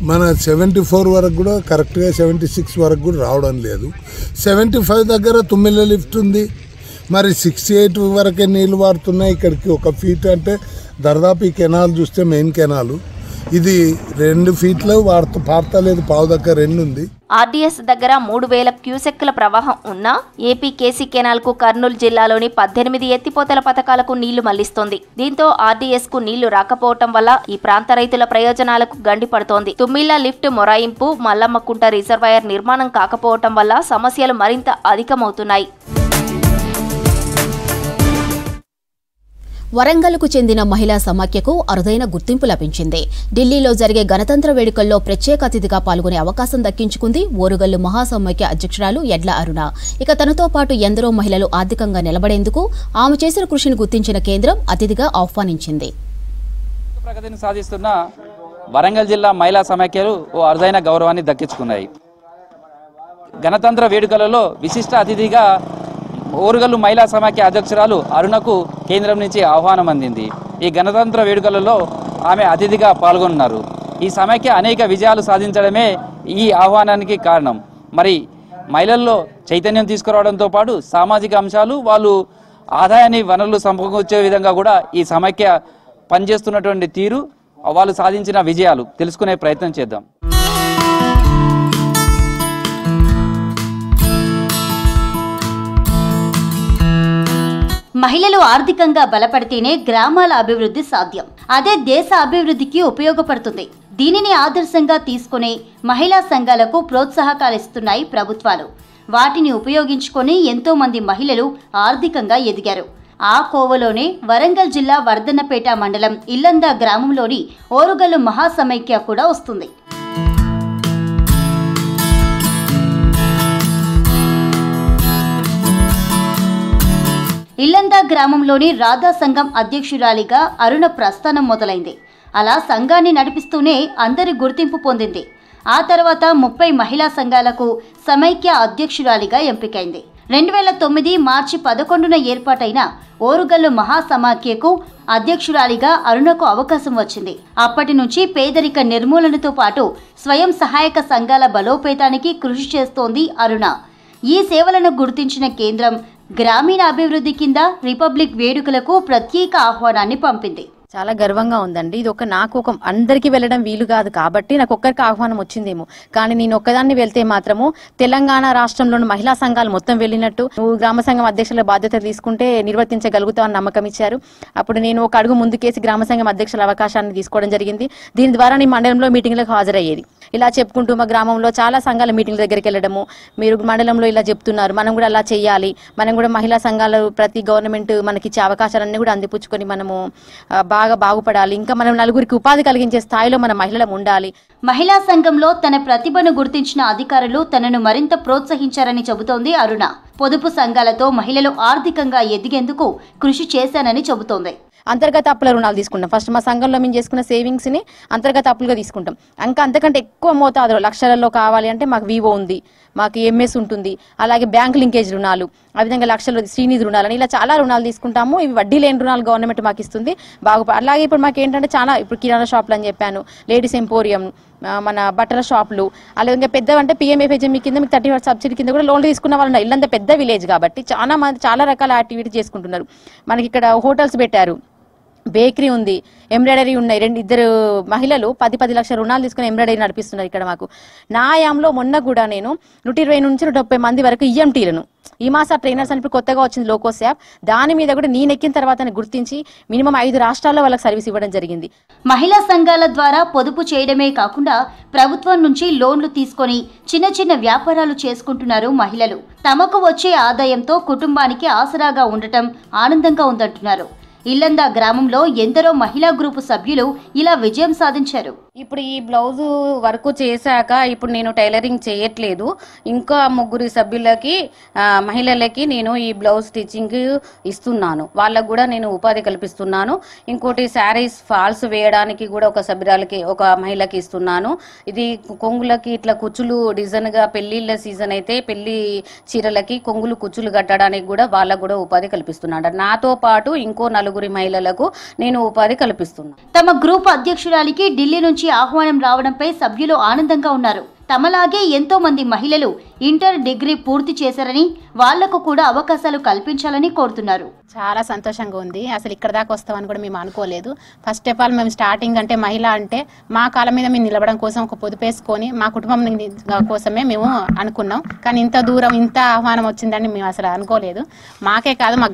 మన 74 వరకు కూడా కరెక్ట్గా 76 వరకు కూడా రావడం లేదు. 75 దగ్గర తుమ్మిళ్ళ లిఫ్ట్ ఉంది. మరి 68 వరకే నీళ్ళు వాడుతున్నాయి. ఇక్కడికి 1 ఫీట్ అంటే దాదాపు ఈ కెనాల్ చూస్తే మెయిన్ కెనాలు ఇది 2 ఫీట్లు పారతలేదు, పావుదక్క 2 ఉంది. ఆర్డీఎస్ దగ్గర 3000 క్యూసెక్కుల ప్రవాహం ఉన్నా ఏపీ కేసీ కెనాల్కు కర్నూలు జిల్లాలోని 18 ఎత్తిపోతల పథకాలకు నీళ్లు మళ్లిస్తోంది. దీంతో ఆర్డీఎస్ కు నీళ్లు రాకపోవటం వల్ల ఈ ప్రాంత రైతుల ప్రయోజనాలకు గండి పడుతోంది. తుమ్మిళ్ల లిఫ్ట్ మొరాయింపు, మల్లమ్మకుంట రిజర్వాయర్ నిర్మాణం కాకపోవటం వల్ల సమస్యలు మరింత అధికమవుతున్నాయి. వరంగల్కు చెందిన మహిళా సమాఖ్యకు అరుదైన గుర్తింపు లభించింది. ఢిల్లీలో జరిగే గణతంత్ర వేడుకల్లో ప్రత్యేక అతిథిగా పాల్గొనే అవకాశం దక్కించుకుంది ఓరుగల్లు మహాసమాఖ్య అధ్యక్షురాలు ఎడ్ల అరుణ. ఇక తనతో పాటు ఎందరో మహిళలు ఆర్థికంగా నిలబడేందుకు ఆమె చేసిన కృషిని గుర్తించిన కేంద్రం అతిథిగా ఆహ్వానించింది. ప్రగతిని సాధిస్తున్న వరంగల్ జిల్లా మహిళా సమాఖ్యలు ఓ అరుదైన గౌరవాన్ని దక్కించుకున్నాయి. గణతంత్ర వేడుకలలో విశిష్ట అతిథిగా ఓరుగల్లు మహిళా సమాఖ్య అధ్యక్షురాలు అరుణకు కేంద్రం నుంచి ఆహ్వానం అందింది. ఈ గణతంత్ర వేడుకలలో ఆమె అతిథిగా పాల్గొన్నారు. ఈ సమాఖ్య అనేక విజయాలు సాధించడమే ఈ ఆహ్వానానికి కారణం. మరి మహిళల్లో చైతన్యం తీసుకురావడంతో పాటు సామాజిక అంశాలు, వాళ్ళు ఆదాయాన్ని వనరులు సమకూర్చే విధంగా కూడా ఈ సమాఖ్య పనిచేస్తున్నటువంటి తీరు, వాళ్ళు సాధించిన విజయాలు తెలుసుకునే ప్రయత్నం చేద్దాం. మహిళలు ఆర్థికంగా బలపడితేనే గ్రామాల అభివృద్ధి సాధ్యం. అదే దేశ అభివృద్ధికి ఉపయోగపడుతుంది. దీనిని ఆదర్శంగా తీసుకునే మహిళా సంఘాలకు ప్రోత్సాహకాలు ఇస్తున్నాయి ప్రభుత్వాలు. వాటిని ఉపయోగించుకొని ఎంతో మంది మహిళలు ఆర్థికంగా ఎదిగారు. ఆ కోవలోనే వరంగల్ జిల్లా వర్ధన్నపేట మండలం ఇల్లంద గ్రామంలోని ఓరుగల్లు మహాసమైక్య కూడా వస్తుంది. ఇల్లంద గ్రామంలోని రాధా సంఘం అధ్యక్షురాలిగా అరుణ ప్రస్థానం మొదలైంది. అలా సంఘాన్ని నడిపిస్తూనే అందరి గుర్తింపు పొందింది. ఆ తర్వాత 30 మహిళా సంఘాలకు సమైక్య అధ్యక్షురాలిగా ఎంపికైంది. 2009 మార్చి 11న ఏర్పాటైన ఓరుగల్లు మహాసమాఖ్యకు అధ్యక్షురాలిగా అరుణకు అవకాశం వచ్చింది. అప్పటి నుంచి పేదరిక నిర్మూలనతో పాటు స్వయం సహాయక సంఘాల బలోపేతానికి కృషి చేస్తోంది అరుణ. ఈ సేవలను గుర్తించిన కేంద్రం గ్రామీణ అభివృద్ధి కింద రిపబ్లిక్ వేడుకలకు ప్రత్యేక ఆహ్వానాన్ని పంపింది. చాలా గర్వంగా ఉందండి. ఇది నాకు అందరికీ వెళ్ళడం వీలు కాదు కాబట్టి నాకు ఒక్కరికి ఆహ్వానం వచ్చిందేమో, కానీ నేను ఒక్కదాన్ని వెళ్తే మాత్రము తెలంగాణ రాష్ట్రంలోని మహిళా సంఘాలు మొత్తం వెళ్ళినట్టు, నువ్వు గ్రామ సంఘం అధ్యక్షుల బాధ్యత తీసుకుంటే నిర్వర్తించగలుగుతావని నమ్మకం ఇచ్చారు. అప్పుడు నేను ఒక అడుగు ముందుకేసి గ్రామ సంఘం అధ్యక్షుల అవకాశాన్ని తీసుకోవడం జరిగింది. దీని ద్వారా నీ మండలంలో మీటింగ్లకు హాజరయ్యేది. ఇలా చెప్పుకుంటూ మా గ్రామంలో చాలా సంఘాల మీటింగ్ల దగ్గరికి వెళ్ళడము, మీరు మండలంలో ఇలా చెప్తున్నారు, మనం కూడా అలా చేయాలి, మనం కూడా మహిళా సంఘాలు ప్రతి గవర్నమెంట్ మనకిచ్చే అవకాశాలన్నీ కూడా అందిపుచ్చుకొని మనము బాగా బాగుపడాలి, ఇంకా మనం నలుగురికి ఉపాధి కలిగించే స్థాయిలో మన మహిళలు ఉండాలి. మహిళా సంఘంలో తన ప్రతిభను గుర్తించిన అధికారులు తనను మరింత ప్రోత్సహించారని చెబుతోంది అరుణ. పొదుపు సంఘాలతో మహిళలు ఆర్థికంగా ఎదిగేందుకు కృషి చేశానని చెబుతోంది. అంతర్గత అప్పుల రుణాలు తీసుకుంటాం. ఫస్ట్ మా సంఘంలో మేము చేసుకున్న సేవింగ్స్ని అంతర్గత అప్పులుగా తీసుకుంటాం. అంతకంటే ఎక్కువ మోతాదులో లక్షలలో కావాలి అంటే మాకు వివో ఉంది, మాకు ఎంఎస్ ఉంటుంది, అలాగే బ్యాంక్ లింకేజ్ రుణాలు, ఆ విధంగా లక్షల శ్రీనిధి రుణాలు అని ఇలా చాలా రుణాలు తీసుకుంటాము. ఇవి వడ్డీ లేని రుణాలు గవర్నమెంట్ మాకు ఇస్తుంది. అలాగే ఇప్పుడు మాకు ఏంటంటే చాలా ఇప్పుడు కిరాణా షాపులు అని చెప్పాను, లేడీస్ ఎంపోరియం, మన బట్టల షాపులు, అలాగే పెద్ద అంటే పిఎంఎఫ్హెచ్ఎంఈ కింద మీకు 30% సబ్సిడీ కింద కూడా లోన్లు తీసుకున్న వాళ్ళు ఇల్లంతా పెద్ద విలేజ్ కాబట్టి చాలా మంది చాలా రకాల యాక్టివిటీ చేసుకుంటున్నారు. మనకి ఇక్కడ హోటల్స్ పెట్టారు, బేకరీ ఉంది, ఎంబ్రాయిడరీ ఉన్నాయి. 2 మహిళలు 10 లక్షల రుణాలు తీసుకుని ఎంబ్రాయిడరీ నడిపిస్తున్నారు ఇక్కడ మాకు. నా ఆయాంలో మొన్న కూడా నేను 120 నుంచి 130 మంది వరకు ఈఎంటీలను ఈమాసా ట్రైనర్స్ అని ఇప్పుడు కొత్తగా వచ్చింది లోకోస్ యాప్, దాని మీద కూడా నేను ఎక్కిన తర్వాత గుర్తించి మినిమం 5 రాష్ట్రాల్లో వాళ్ళకి సర్వీస్ ఇవ్వడం జరిగింది. మహిళా సంఘాల ద్వారా పొదుపు చేయడమే కాకుండా ప్రభుత్వం నుంచి లోన్లు తీసుకొని చిన్న చిన్న వ్యాపారాలు చేసుకుంటున్నారు మహిళలు. తమకు వచ్చే ఆదాయంతో కుటుంబానికి ఆసరాగా ఉండటం ఆనందంగా ఉందంటున్నారు. ఇల్లంద గ్రామంలో ఎందరో మహిళా గ్రూపు సభ్యులు ఇలా విజయం సాధించారు. ఇప్పుడు ఈ బ్లౌజ్ వర్క్ చేశాక ఇప్పుడు నేను టైలరింగ్ చేయట్లేదు, ఇంకా 3 సభ్యులకి మహిళలకి నేను ఈ బ్లౌజ్ స్టిచ్చింగ్ ఇస్తున్నాను, వాళ్ళకు కూడా నేను ఉపాధి కల్పిస్తున్నాను. ఇంకోటి శారీస్ ఫాల్స్ వేయడానికి కూడా ఒక సభ్యురాలకి ఒక మహిళకి ఇస్తున్నాను. ఇది కొంగులకి ఇట్లా కుచ్చులు డిజైన్గా పెళ్లిళ్ళ సీజన్ అయితే పెళ్లి చీరలకి కొంగులు కుచ్చులు కట్టడానికి కూడా వాళ్ళకు కూడా ఉపాధి కల్పిస్తున్నాను. నాతో పాటు ఇంకో 4 మహిళలకు నేను ఉపాధి కల్పిస్తున్నాను. తమ గ్రూప్ అధ్యక్షురాలికి ఢిల్లీ నుంచి ఆహ్వానం రావడంపై సభ్యులు ఆనందంగా ఉన్నారు. తమలాగే ఎంతో మంది మహిళలు ఇంటర్ డిగ్రీ పూర్తి చేశారని వాళ్లకు కూడా అవకాశాలు కల్పించాలని కోరుతున్నారు. చాలా సంతోషంగా ఉంది. అసలు ఇక్కడ దాకా వస్తామని కూడా మేము అనుకోలేదు. ఫస్ట్ ఆఫ్ ఆల్ మేము స్టార్టింగ్ అంటే మహిళ అంటే మా కాళ్ళ మీద మేము నిలబడడం కోసం ఒక పొదుపేసుకొని మా కుటుంబం కోసమే మేము అనుకున్నాం. కానీ ఇంత దూరం ఇంత ఆహ్వానం వచ్చిందని మేము అసలు అనుకోలేదు. మాకే కాదు మా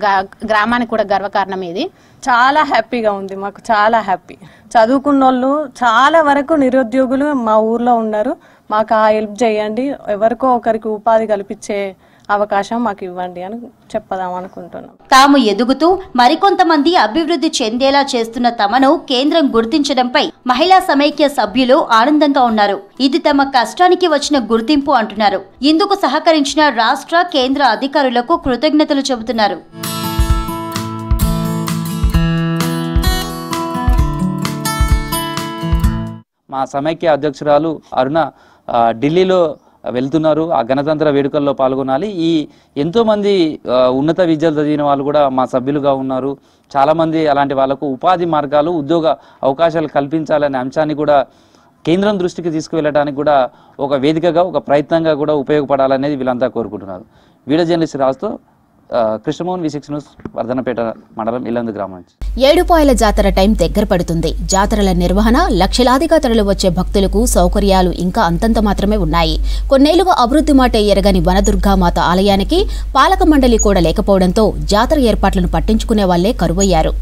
గ్రామానికి కూడా గర్వకారణం ఇది. చాలా హ్యాపీగా ఉంది, మాకు చాలా హ్యాపీ. చదువుకున్న వాళ్ళు చాలా వరకు నిరుద్యోగులు మా ఊర్లో ఉన్నారు. మాకు ఆ హెల్ప్ చేయండి, ఎవరికో ఒకరికి ఉపాధి కల్పించే అవకాశం మాకు ఇవ్వండి అని చెప్పదాం అనుకుంటున్నాం. తాము ఎదుగుతూ మరికొంతమంది అభివృద్ధి చెందేలా చేస్తున్న తమను కేంద్రం గుర్తించడంపై మహిళా సమైక్య సభ్యులు ఆనందంగా ఉన్నారు. ఇది తమ కష్టానికి వచ్చిన గుర్తింపు అంటున్నారు. ఇందుకు సహకరించిన రాష్ట్ర కేంద్ర అధికారులకు కృతజ్ఞతలు చెబుతున్నారు. మా సమైక్య అధ్యక్షురాలు అరుణ ఢిల్లీలో వెళ్తున్నారు. ఆ గణతంత్ర వేడుకల్లో పాల్గొనాలి. ఈ ఎంతోమంది ఉన్నత విద్యలు చదివిన వాళ్ళు కూడా మా సభ్యులుగా ఉన్నారు. చాలామంది అలాంటి వాళ్ళకు ఉపాధి మార్గాలు, ఉద్యోగ అవకాశాలు కల్పించాలనే అంశాన్ని కూడా కేంద్రం దృష్టికి తీసుకువెళ్ళడానికి కూడా ఒక వేదికగా, ఒక ప్రయత్నంగా కూడా ఉపయోగపడాలనేది వీళ్ళంతా కోరుకుంటున్నారు. వీడియో జర్నలిస్ట్ రాజుతో కృష్ణమోహన్, V6 న్యూస్, వర్ధనపేట మండలం ఇల్లందు గ్రామం నుంచి. ఏడుపాయల జాతర టైం దగ్గర పడుతుంది. జాతరల నిర్వహణ, లక్షలాదిగా తరలి వచ్చే భక్తులకు సౌకర్యాలు ఇంకా అంతంత మాత్రమే ఉన్నాయి. కొన్నేళ్లుగా అభివృద్ధి మాట ఎరగని వనదుర్గామాత ఆలయానికి పాలక మండలి కూడా లేకపోవడంతో జాతర ఏర్పాట్లను పట్టించుకునే వాళ్లే కరువయ్యారు.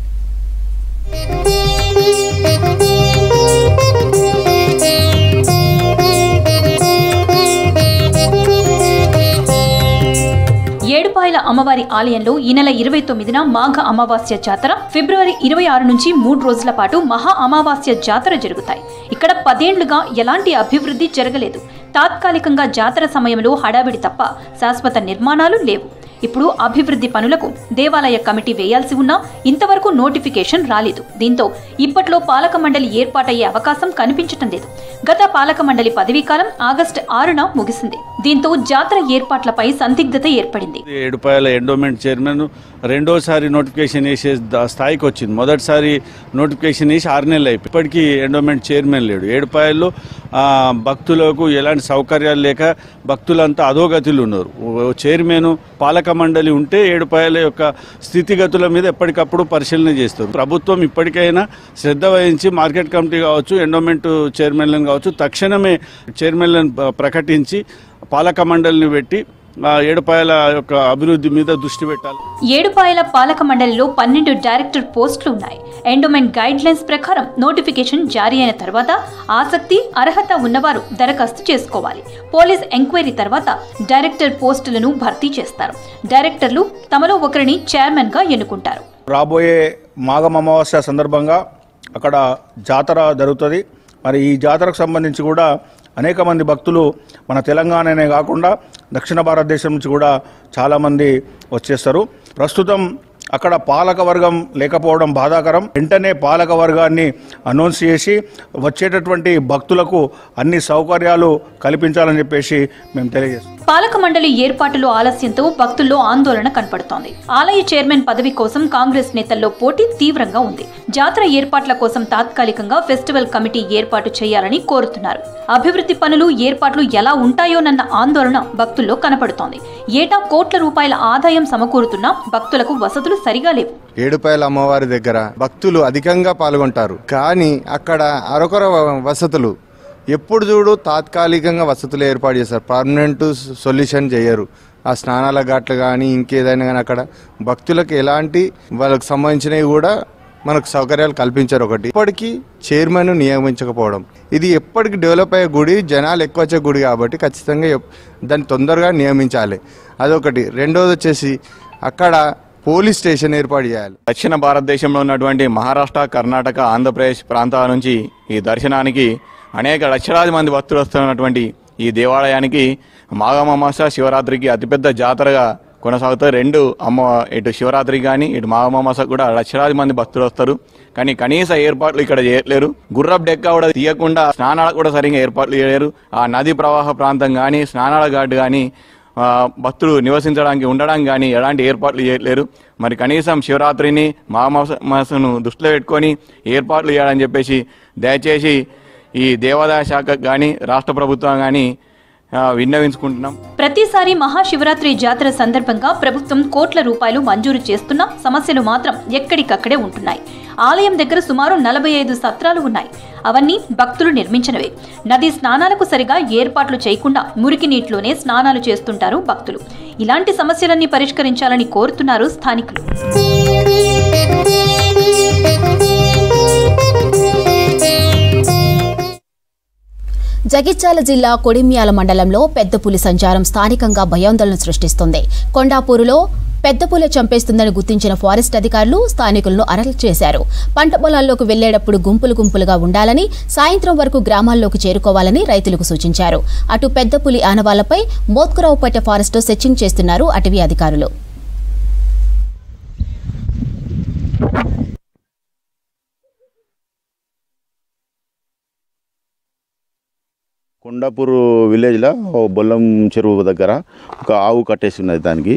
ఏడుపాయల అమ్మవారి ఆలయంలో ఈ నెల 29న మాఘ అమావాస్య జాతర, ఫిబ్రవరి 26 నుంచి 3 రోజుల పాటు మహా అమావాస్య జాతర జరుగుతాయి. ఇక్కడ 10 ఏళ్లుగా ఎలాంటి అభివృద్ధి జరగలేదు. తాత్కాలికంగా జాతర సమయంలో హడావిడి తప్ప శాశ్వత నిర్మాణాలు లేవు. ఇప్పుడు అభివృద్ధి పనులకు దేవాలయ కమిటీ వేయాల్సి ఉన్నా ఇంతవరకు నోటిఫికేషన్ రాలేదు. దీంతో ఇప్పట్లో పాలక మండలి ఏర్పాటయ్యే అవకాశం కనిపించటం లేదు. గత పాలక మండలి పదవీకాలం ఆగస్టు 6న ముగిసింది. దీంతో జాతర ఏర్పాట్లపై సందిగ్ధత ఏర్పడింది. ఏడుపాయల ఎండోమెంట్ చైర్మన్ రెండోసారి నోటిఫికేషన్ వేసే స్థాయికి వచ్చింది. మొదటిసారి నోటిఫికేషన్ వేసి 6 నెలలు అయిపోయి ఇప్పటికీ ఎండోమెంట్ చైర్మన్ లేడు. ఏడుపాయల్లో భక్తులకు ఎలాంటి సౌకర్యాలు లేక భక్తులంతా అధోగతులు ఉన్నారు. చైర్మన్, పాలక మండలి ఉంటే ఏడుపాయల యొక్క స్థితిగతుల మీద ఎప్పటికప్పుడు పరిశీలన చేస్తారు. ప్రభుత్వం ఇప్పటికైనా శ్రద్ధ వహించి మార్కెట్ కమిటీ కావచ్చు, ఎండోమెంట్ చైర్మన్లను కావచ్చు, తక్షణమే చైర్మన్లను ప్రకటించి పాలక మండలిని పెట్టి ఏడుపాయల యొక్క అభివృద్ధి మీద దృష్టి పెట్టాలి. ఏడుపాయల పాలక మండలిలో 12 డైరెక్టర్ పోస్టులు ఉన్నాయి. ఎండోమెంట్ గైడ్ లైన్స్ ప్రకారం నోటిఫికేషన్ జారీ అయిన తర్వాత ఆసక్తి, అర్హత ఉన్నవారు దరఖాస్తు చేసుకోవాలి. పోలీస్ ఎంక్వైరీ తర్వాత డైరెక్టర్ పోస్టులను భర్తీ చేస్తారు. డైరెక్టర్లు తమలో ఒకరిని చైర్మన్ గా ఎన్నుకుంటారు. రాబోయే మాఘం అమావాస్య సందర్భంగా అక్కడ జాతర జరుగుతుంది. మరి ఈ జాతరకు సంబంధించి కూడా అనేక మంది భక్తులు మన తెలంగాణనే కాకుండా దక్షిణ భారతదేశం నుంచి కూడా చాలామంది వచ్చేస్తారు. ప్రస్తుతం అక్కడ పాలక వర్గం లేకపోవడం బాధాకరం. వెంటనే పాలక వర్గాన్ని అనౌన్స్ చేసి వచ్చేటటువంటి భక్తులకు అన్ని సౌకర్యాలు కల్పించాలని చెప్పేసి మేము తెలియజేస్తాం. పాలక మండలి ఏర్పాటులో ఆలస్యంతో భక్తుల్లో ఆందోళన కనపడుతోంది. ఆలయ చైర్మన్ పదవి కోసం కాంగ్రెస్ నేతల్లో పోటీ తీవ్రంగా ఉంది. జాతర ఏర్పాట్ల కోసం తాత్కాలికంగా ఫెస్టివల్ కమిటీ ఏర్పాటు చేయాలని కోరుతున్నారు. అభివృద్ధి పనులు, ఏర్పాట్లు ఎలా ఉంటాయోనన్న ఆందోళన భక్తుల్లో కనపడుతోంది. ఏటా కోట్ల రూపాయల ఆదాయం సమకూరుతున్నా భక్తులకు వసతులు సరిగా లేవు. ఏడుపాయల అమ్మవారి దగ్గర భక్తులు అధికంగా పాల్గొంటారు. కానీ అక్కడ అరకొర వసతులు, ఎప్పుడు చూడు తాత్కాలికంగా వసతులు ఏర్పాటు చేస్తారు, పర్మనెంట్ సొల్యూషన్ చేయరు. ఆ స్నానాల ఘాట్లు కానీ ఇంకేదైనా కానీ అక్కడ భక్తులకు ఎలాంటి వాళ్ళకి సంబంధించినవి కూడా మనకు సౌకర్యాలు కల్పించారు. ఒకటి, ఇప్పటికీ చైర్మన్ నియమించకపోవడం. ఇది ఎప్పటికి డెవలప్ అయ్యే గుడి, జనాలు ఎక్కువ వచ్చే గుడి కాబట్టి ఖచ్చితంగా దాన్ని తొందరగా నియమించాలి. అదొకటి. రెండోది వచ్చేసి అక్కడ పోలీస్ స్టేషన్ ఏర్పాటు చేయాలి. దక్షిణ భారతదేశంలో ఉన్నటువంటి మహారాష్ట్ర, కర్ణాటక, ఆంధ్రప్రదేశ్ ప్రాంతాల నుంచి ఈ దర్శనానికి అనేక లక్షలాది మంది భక్తులు వస్తున్నటువంటి ఈ దేవాలయానికి మాఘమామాస, శివరాత్రికి అతిపెద్ద జాతరగా కొనసాగుతారు. ఇటు శివరాత్రికి కానీ ఇటు మాఘమామాస కూడా లక్షలాది మంది భక్తులు వస్తారు. కానీ కనీస ఏర్పాట్లు ఇక్కడ చేయలేరు. గుర్రపు డెక్క కూడా తీయకుండా స్నానాలకు కూడా సరిగ్గా ఏర్పాట్లు చేయలేరు. ఆ నది ప్రవాహ ప్రాంతం కానీ, స్నానాల ఘాట్ కానీ, భక్తులు నివసించడానికి, ఉండడానికి కానీ ఎలాంటి ఏర్పాట్లు చేయలేరు. మరి కనీసం శివరాత్రిని, మాఘమాసను దృష్టిలో పెట్టుకొని ఏర్పాట్లు చేయాలని చెప్పేసి దయచేసి ఈ దేవాదాయ శాఖకు కానీ రాష్ట్ర ప్రభుత్వం కానీ విన్నవించుకుంటున్నాం. ప్రతిసారి మహాశివరాత్రి జాతర సందర్భంగా ప్రభుత్వం కోట్ల రూపాయలు మంజూరు చేస్తున్నా సమస్యలు మాత్రం ఎక్కడికక్కడే ఉంటున్నాయి. ఆలయం దగ్గర సుమారు 45 సత్రాలు ఉన్నాయి. అవన్నీ భక్తులు నిర్మించినవే. నది స్నానాలకు సరిగా ఏర్పాట్లు చేయకుండా మురికి నీటిలోనే స్నానాలు చేస్తుంటారు భక్తులు. ఇలాంటి సమస్యలన్నీ పరిష్కరించాలని కోరుతున్నారు స్థానికులు. జగిత్యాల జిల్లా కొడిమ్యాల మండలంలో పెద్ద పులి సంచారం స్థానికంగా భయాందోళన సృష్టిస్తుంది. కొండాపూరులో పెద్ద పులి చంపేస్తుందని గుర్తించిన ఫారెస్ట్ అధికారులు స్థానికులను అరెస్ట్ చేశారు. పంట పొలాల్లోకి వెళ్లేటప్పుడు గుంపులుగా ఉండాలని, సాయంత్రం వరకు గ్రామాల్లోకి చేరుకోవాలని రైతులకు సూచించారు. అటు పెద్ద పులి ఆనవాళ్లపై మోత్కురావుపేట ఫారెస్ట్లో సెర్చింగ్ చేస్తున్నారు అటవీ అధికారులు. కొండాపూర్ విలేజ్లో బొల్లం చెరువు దగ్గర ఒక ఆవు కట్టేసి ఉన్నది. దానికి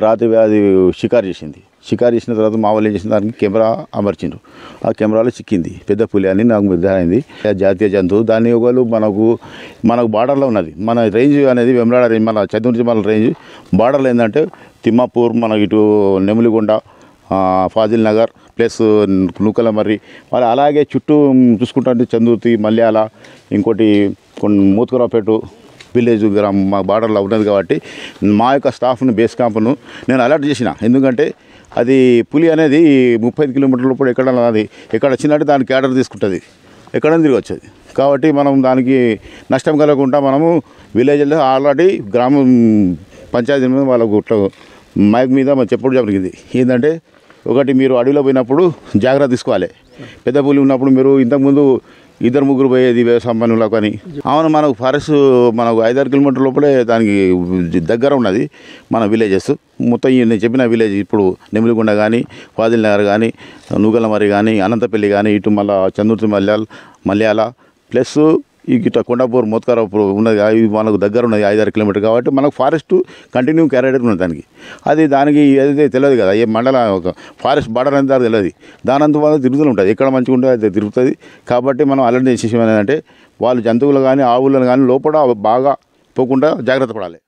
రాత్రి అది షికారు చేసిన తర్వాత మా వాళ్ళు ఏం చేసిన దానికి కెమెరా అమర్చిండ్రు. ఆ కెమెరాలో చిక్కింది పెద్ద పులి అని నాకు నిర్ధారైంది. జాతీయ జంతువు. దాని ఒకళ్ళు మనకు బార్డర్లో ఉన్నది. మన రేంజ్ అనేది వెమ్లాడ రేంజ్, మన చంద్రుడి మన రేంజ్ బార్డర్లో ఏంటంటే తిమ్మాపూర్, మన ఇటు నెములిగొండ, ఫాజిల్ నగర్ ప్లస్ నూకల మర్రి, వాళ్ళు అలాగే చుట్టూ చూసుకుంటే చందుర్తి, మల్యాల, ఇంకోటి మూత్కురావుపేట విలేజ్ మా బార్డర్లో ఉన్నది. కాబట్టి మా యొక్క స్టాఫ్ను బేస్ క్యాంప్ను నేను అలర్ట్ చేసిన. ఎందుకంటే అది పులి అనేది 35 కిలోమీటర్ల లోపల ఎక్కడ వచ్చినట్టు దానికి క్యాడర్ తీసుకుంటుంది, ఎక్కడైనా తిరిగి వచ్చేది. కాబట్టి మనం దానికి నష్టం కలగకుండా మనము విలేజ్లో ఆల్రెడీ గ్రామం పంచాయతీ మీద వాళ్ళకు మైక్ మీద చెప్పుడు జరిగింది. ఏంటంటే ఒకటి, మీరు అడవిలో పోయినప్పుడు జాగ్రత్త తీసుకోవాలి. పెద్ద పులి ఉన్నప్పుడు మీరు ఇంతకుముందు 2-3 పోయేది వ్యవసాయ పనులకు అని. అవును, మనకు ఫారెస్ట్ మనకు 5-6 కిలోమీటర్ల లోపలే దానికి దగ్గర ఉన్నది మన విలేజెస్ మొత్తం. నేను చెప్పిన విలేజ్ ఇప్పుడు నెమిలిగొండ కానీ, ఫాజిల్ నగర్ కానీ, నూగలమర్రి కానీ, అనంతపల్లి కానీ, ఇటు మళ్ళీ చందుర్తి మల్యాల ప్లస్ ఇట్లా కొండాపూర్ మోత్కారాపూర్ ఉన్నది. అవి మనకు దగ్గర ఉన్నది 5-6 కిలోమీటర్. కాబట్టి మనకు ఫారెస్ట్ కంటిన్యూ క్యారెక్టర్ ఉన్నది దానికి. దానికి ఏదైతే తెలియదు కదా, ఏ మండల ఒక ఫారెస్ట్ బార్డర్ అనేది తెలియదు. దానంత వాళ్ళు తిరుగుతూ ఉంటుంది, ఎక్కడ మంచిగా ఉంటే అది తిరుగుతుంది. కాబట్టి మనం అలర్ట్ చేసేసి ఏంటంటే వాళ్ళు జంతువులు కానీ ఆవులను కానీ లోపల బాగా పోకుండా జాగ్రత్త పడాలి.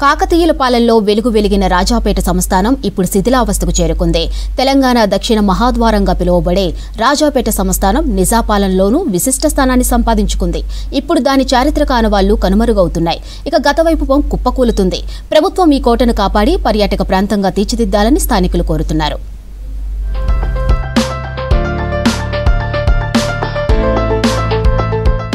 కాకతీయుల పాలనలో వెలిగిన రాజాపేట సంస్థానం ఇప్పుడు శిథిలావస్థకు చేరుకుంది. తెలంగాణ దక్షిణ మహాద్వారంగా పిలువబడే రాజాపేట సంస్థానం నిజాపాలనలోనూ విశిష్ట స్థానాన్ని సంపాదించుకుంది. ఇప్పుడు దాని చారిత్రక ఆనవాళ్లు కనుమరుగవుతున్నాయి. ఇక గత వైభవం కుప్పకూలుతుంది. ప్రభుత్వం ఈ కోటను కాపాడి పర్యాటక ప్రాంతంగా తీర్చిదిద్దాలని స్థానికులు కోరుతున్నారు.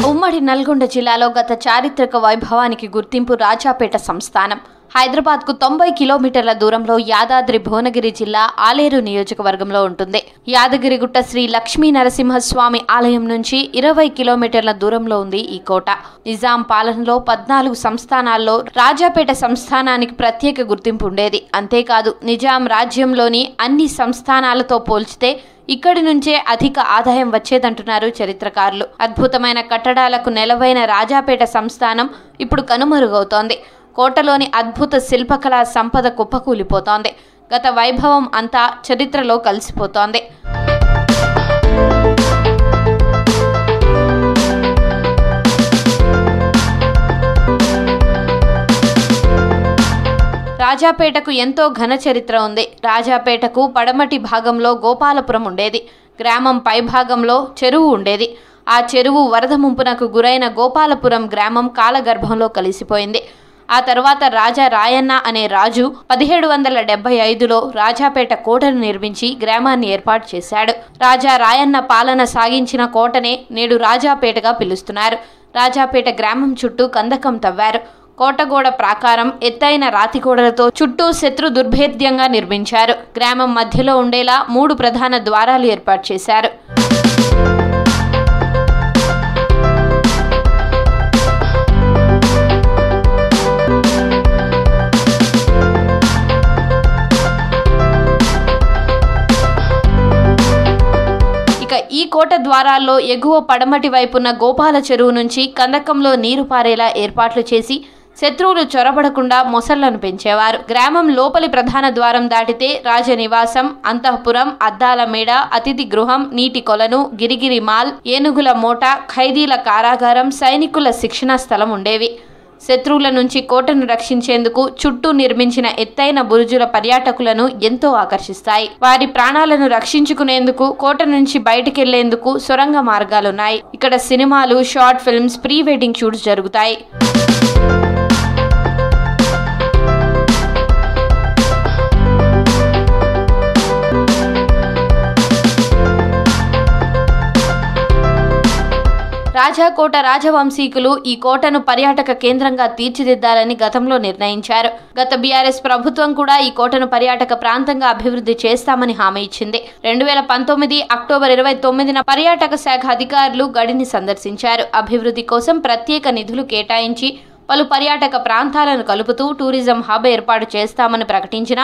ఉమ్మడి నల్గొండ జిల్లాలో గత చారిత్రక వైభవానికి గుర్తింపు రాజాపేట సంస్థానం. హైదరాబాద్కు 90 కిలోమీటర్ల దూరంలో యాదాద్రి భువనగిరి జిల్లా ఆలేరు నియోజకవర్గంలో ఉంటుంది. యాదగిరిగుట్ట శ్రీ లక్ష్మీ నరసింహస్వామి ఆలయం నుంచి 20 కిలోమీటర్ల దూరంలో ఉంది ఈ కోట. నిజాం పాలనలో 14 సంస్థానాల్లో రాజాపేట సంస్థానానికి ప్రత్యేక గుర్తింపు ఉండేది. అంతేకాదు నిజాం రాజ్యంలోని అన్ని సంస్థానాలతో పోల్చితే ఇక్కడి నుంచే అధిక ఆదాయం వచ్చేదంటున్నారు చరిత్రకారులు. అద్భుతమైన కట్టడాలకు నెలవైన రాజాపేట సంస్థానం ఇప్పుడు కనుమరుగవుతోంది. కోటలోని అద్భుత శిల్పకళా సంపద కుప్పకూలిపోతోంది. గత వైభవం అంతా చరిత్రలో కలిసిపోతోంది. రాజాపేటకు ఎంతో ఘన చరిత్ర ఉంది. రాజాపేటకు పడమటి భాగంలో గోపాలపురం ఉండేది. గ్రామం పైభాగంలో చెరువు ఉండేది. ఆ చెరువు వరద ముంపునకు గురైన గోపాలపురం గ్రామం కాలగర్భంలో కలిసిపోయింది. ఆ తర్వాత రాజా రాయన్న అనే రాజు 1775లో రాజాపేట కోటను నిర్మించి గ్రామాన్ని ఏర్పాటు చేశాడు. రాజా రాయన్న పాలన సాగించిన కోటనే నేడు రాజాపేటగా పిలుస్తున్నారు. రాజాపేట గ్రామం చుట్టూ కందకం తవ్వారు. కోటగోడ ప్రాకారం ఎత్తైన రాతిగోడలతో చుట్టూ శత్రు దుర్భేద్యంగా నిర్మించారు. గ్రామం మధ్యలో ఉండేలా 3 ప్రధాన ద్వారాలు ఏర్పాటు చేశారు. ఈ కోట ద్వారాల్లో ఎగువ పడమటి వైపున్న గోపాల చెరువు నుంచి కందకంలో నీరు పారేలా ఏర్పాట్లు చేసి శత్రువులు చొరబడకుండా మొసళ్లను పెంచేవారు. గ్రామం లోపలి ప్రధాన ద్వారం దాటితే రాజనివాసం, అంతఃపురం, అద్దాల మేడ, అతిథి గృహం, నీటి కొలను, గిరిగిరి మాల్, ఏనుగుల మోట, ఖైదీల కారాగారం, సైనికుల శిక్షణా స్థలం ఉండేవి. శత్రువుల నుంచి కోటను రక్షించేందుకు చుట్టూ నిర్మించిన ఎత్తైన బురుజుల పర్యాటకులను ఎంతో ఆకర్షిస్తాయి. వారి ప్రాణాలను రక్షించుకునేందుకు, కోట నుంచి బయటికెళ్లేందుకు సొరంగ మార్గాలున్నాయి. ఇక్కడ సినిమాలు, short films, pre wedding shoots జరుగుతాయి. రాజాకోట రాజవంశీకులు ఈ కోటను పర్యాటక కేంద్రంగా తీర్చిదిద్దాలని గతంలో నిర్ణయించారు. గత బీఆర్ఎస్ ప్రభుత్వం కూడా ఈ కోటను పర్యాటక ప్రాంతంగా అభివృద్ధి చేస్తామని హామీ ఇచ్చింది. 2019 అక్టోబర్ 29న పర్యాటక శాఖ అధికారులు గడిని సందర్శించారు. అభివృద్ధి కోసం ప్రత్యేక నిధులు కేటాయించి పలు పర్యాటక ప్రాంతాలను కలుపుతూ టూరిజం హబ్ ఏర్పాటు చేస్తామని ప్రకటించిన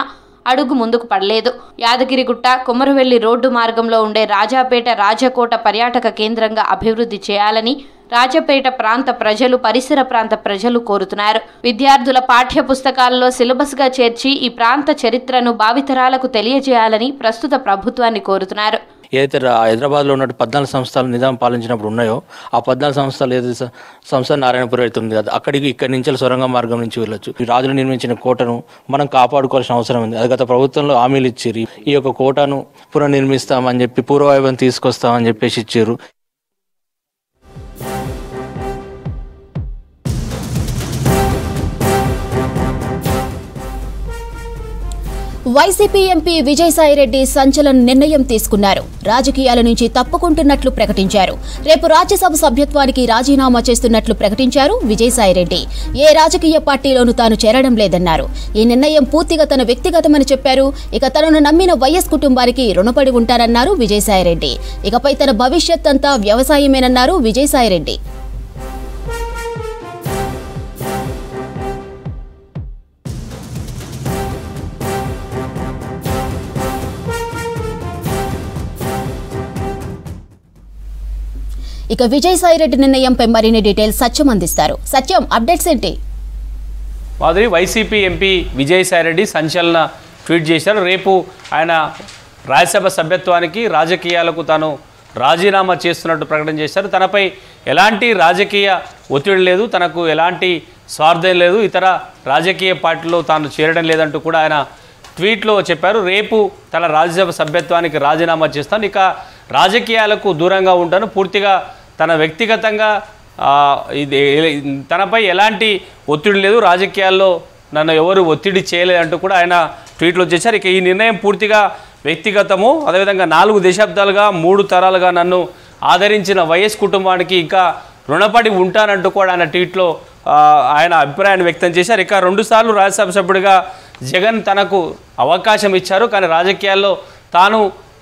అడుగు ముందుకు పడలేదు. యాదగిరిగుట్ట, కొమరవెల్లి రోడ్డు మార్గంలో ఉండే రాజాపేట రాజకోట పర్యాటక కేంద్రంగా అభివృద్ధి చేయాలని రాజపేట ప్రాంత ప్రజలు, పరిసర ప్రాంత ప్రజలు కోరుతున్నారు. విద్యార్థుల పాఠ్య పుస్తకాలలో సిలబస్గా చేర్చి ఈ ప్రాంత చరిత్రను భావితరాలకు తెలియజేయాలని ప్రస్తుత ప్రభుత్వాన్ని కోరుతున్నారు. ఏదైతే హైదరాబాద్లో ఉన్న 14 సంస్థలు నిజాం పాలించినప్పుడు ఉన్నాయో ఆ 14 సంస్థలు ఏదైతే సంస్థ నారాయణపూర్ అవుతుంది కదా, ఇక్కడి నుంచి సొరంగ మార్గం నుంచి వెళ్ళొచ్చు. ఈ రాజులు నిర్మించిన కోటను మనం కాపాడుకోవాల్సిన అవసరం ఉంది. అది గత ప్రభుత్వంలో హామీలు ఇచ్చారు. ఈ యొక్క కోటను పునర్నిర్మిస్తామని చెప్పి, పూర్వవైభవం తీసుకొస్తామని చెప్పేసి ఇచ్చారు. వైసీపీ ఎంపీ విజయసాయిరెడ్డి సంచలన నిర్ణయం తీసుకున్నారు. రాజకీయాల నుంచి తప్పుకుంటున్నట్లు ప్రకటించారు. రేపు రాజ్యసభ సభ్యత్వానికి రాజీనామా చేస్తున్నట్లు ప్రకటించారు విజయసాయిరెడ్డి. ఏ రాజకీయ పార్టీలోనూ తాను చేరడం లేదన్నారు. ఈ నిర్ణయం పూర్తిగా తన వ్యక్తిగతమని చెప్పారు. ఇక తనను నమ్మిన వైఎస్ కుటుంబానికి రుణపడి ఉంటారన్నారు విజయసాయిరెడ్డి. ఇకపై తన భవిష్యత్ అంతా వ్యవసాయమేనన్నారు విజయసాయిరెడ్డి. ఇక విజయసాయిరెడ్డి నిర్ణయంపై మరిన్ని డీటెయిల్స్ సత్యం అందిస్తారు. సత్యం, అప్డేట్స్ ఏంటి? మాధురి, వైసీపీ ఎంపీ విజయసాయిరెడ్డి సంచలన ట్వీట్ చేశారు. రేపు ఆయన రాజ్యసభ సభ్యత్వానికి, రాజకీయాలకు తాను రాజీనామా చేస్తున్నట్టు ప్రకటన చేశారు. తనపై ఎలాంటి రాజకీయ ఒత్తిడి లేదు, తనకు ఎలాంటి స్వార్థం లేదు, ఇతర రాజకీయ పార్టీలో తాను చేరడం లేదంటూ కూడా ఆయన ట్వీట్లో చెప్పారు. రేపు తన రాజ్యసభ సభ్యత్వానికి రాజీనామా చేస్తాను, ఇక రాజకీయాలకు దూరంగా ఉంటాను, పూర్తిగా తన వ్యక్తిగతంగా తనపై ఎలాంటి ఒత్తిడి లేదు, రాజకీయాల్లో నన్ను ఎవరు ఒత్తిడి చేయలేదంటూ కూడా ఆయన ట్వీట్లో చేశారు. ఇక ఈ నిర్ణయం పూర్తిగా వ్యక్తిగతము, అదేవిధంగా 4 దశాబ్దాలుగా 3 తరాలుగా నన్ను ఆదరించిన వైఎస్ కుటుంబానికి ఇంకా రుణపడి ఉంటానంటూ కూడా ఆయన ట్వీట్లో ఆయన అభిప్రాయాన్ని వ్యక్తం చేశారు. ఇక 2 సార్లు రాజ్యసభ సభ్యుడిగా జగన్ తనకు అవకాశం ఇచ్చారు, కానీ రాజకీయాల్లో తాను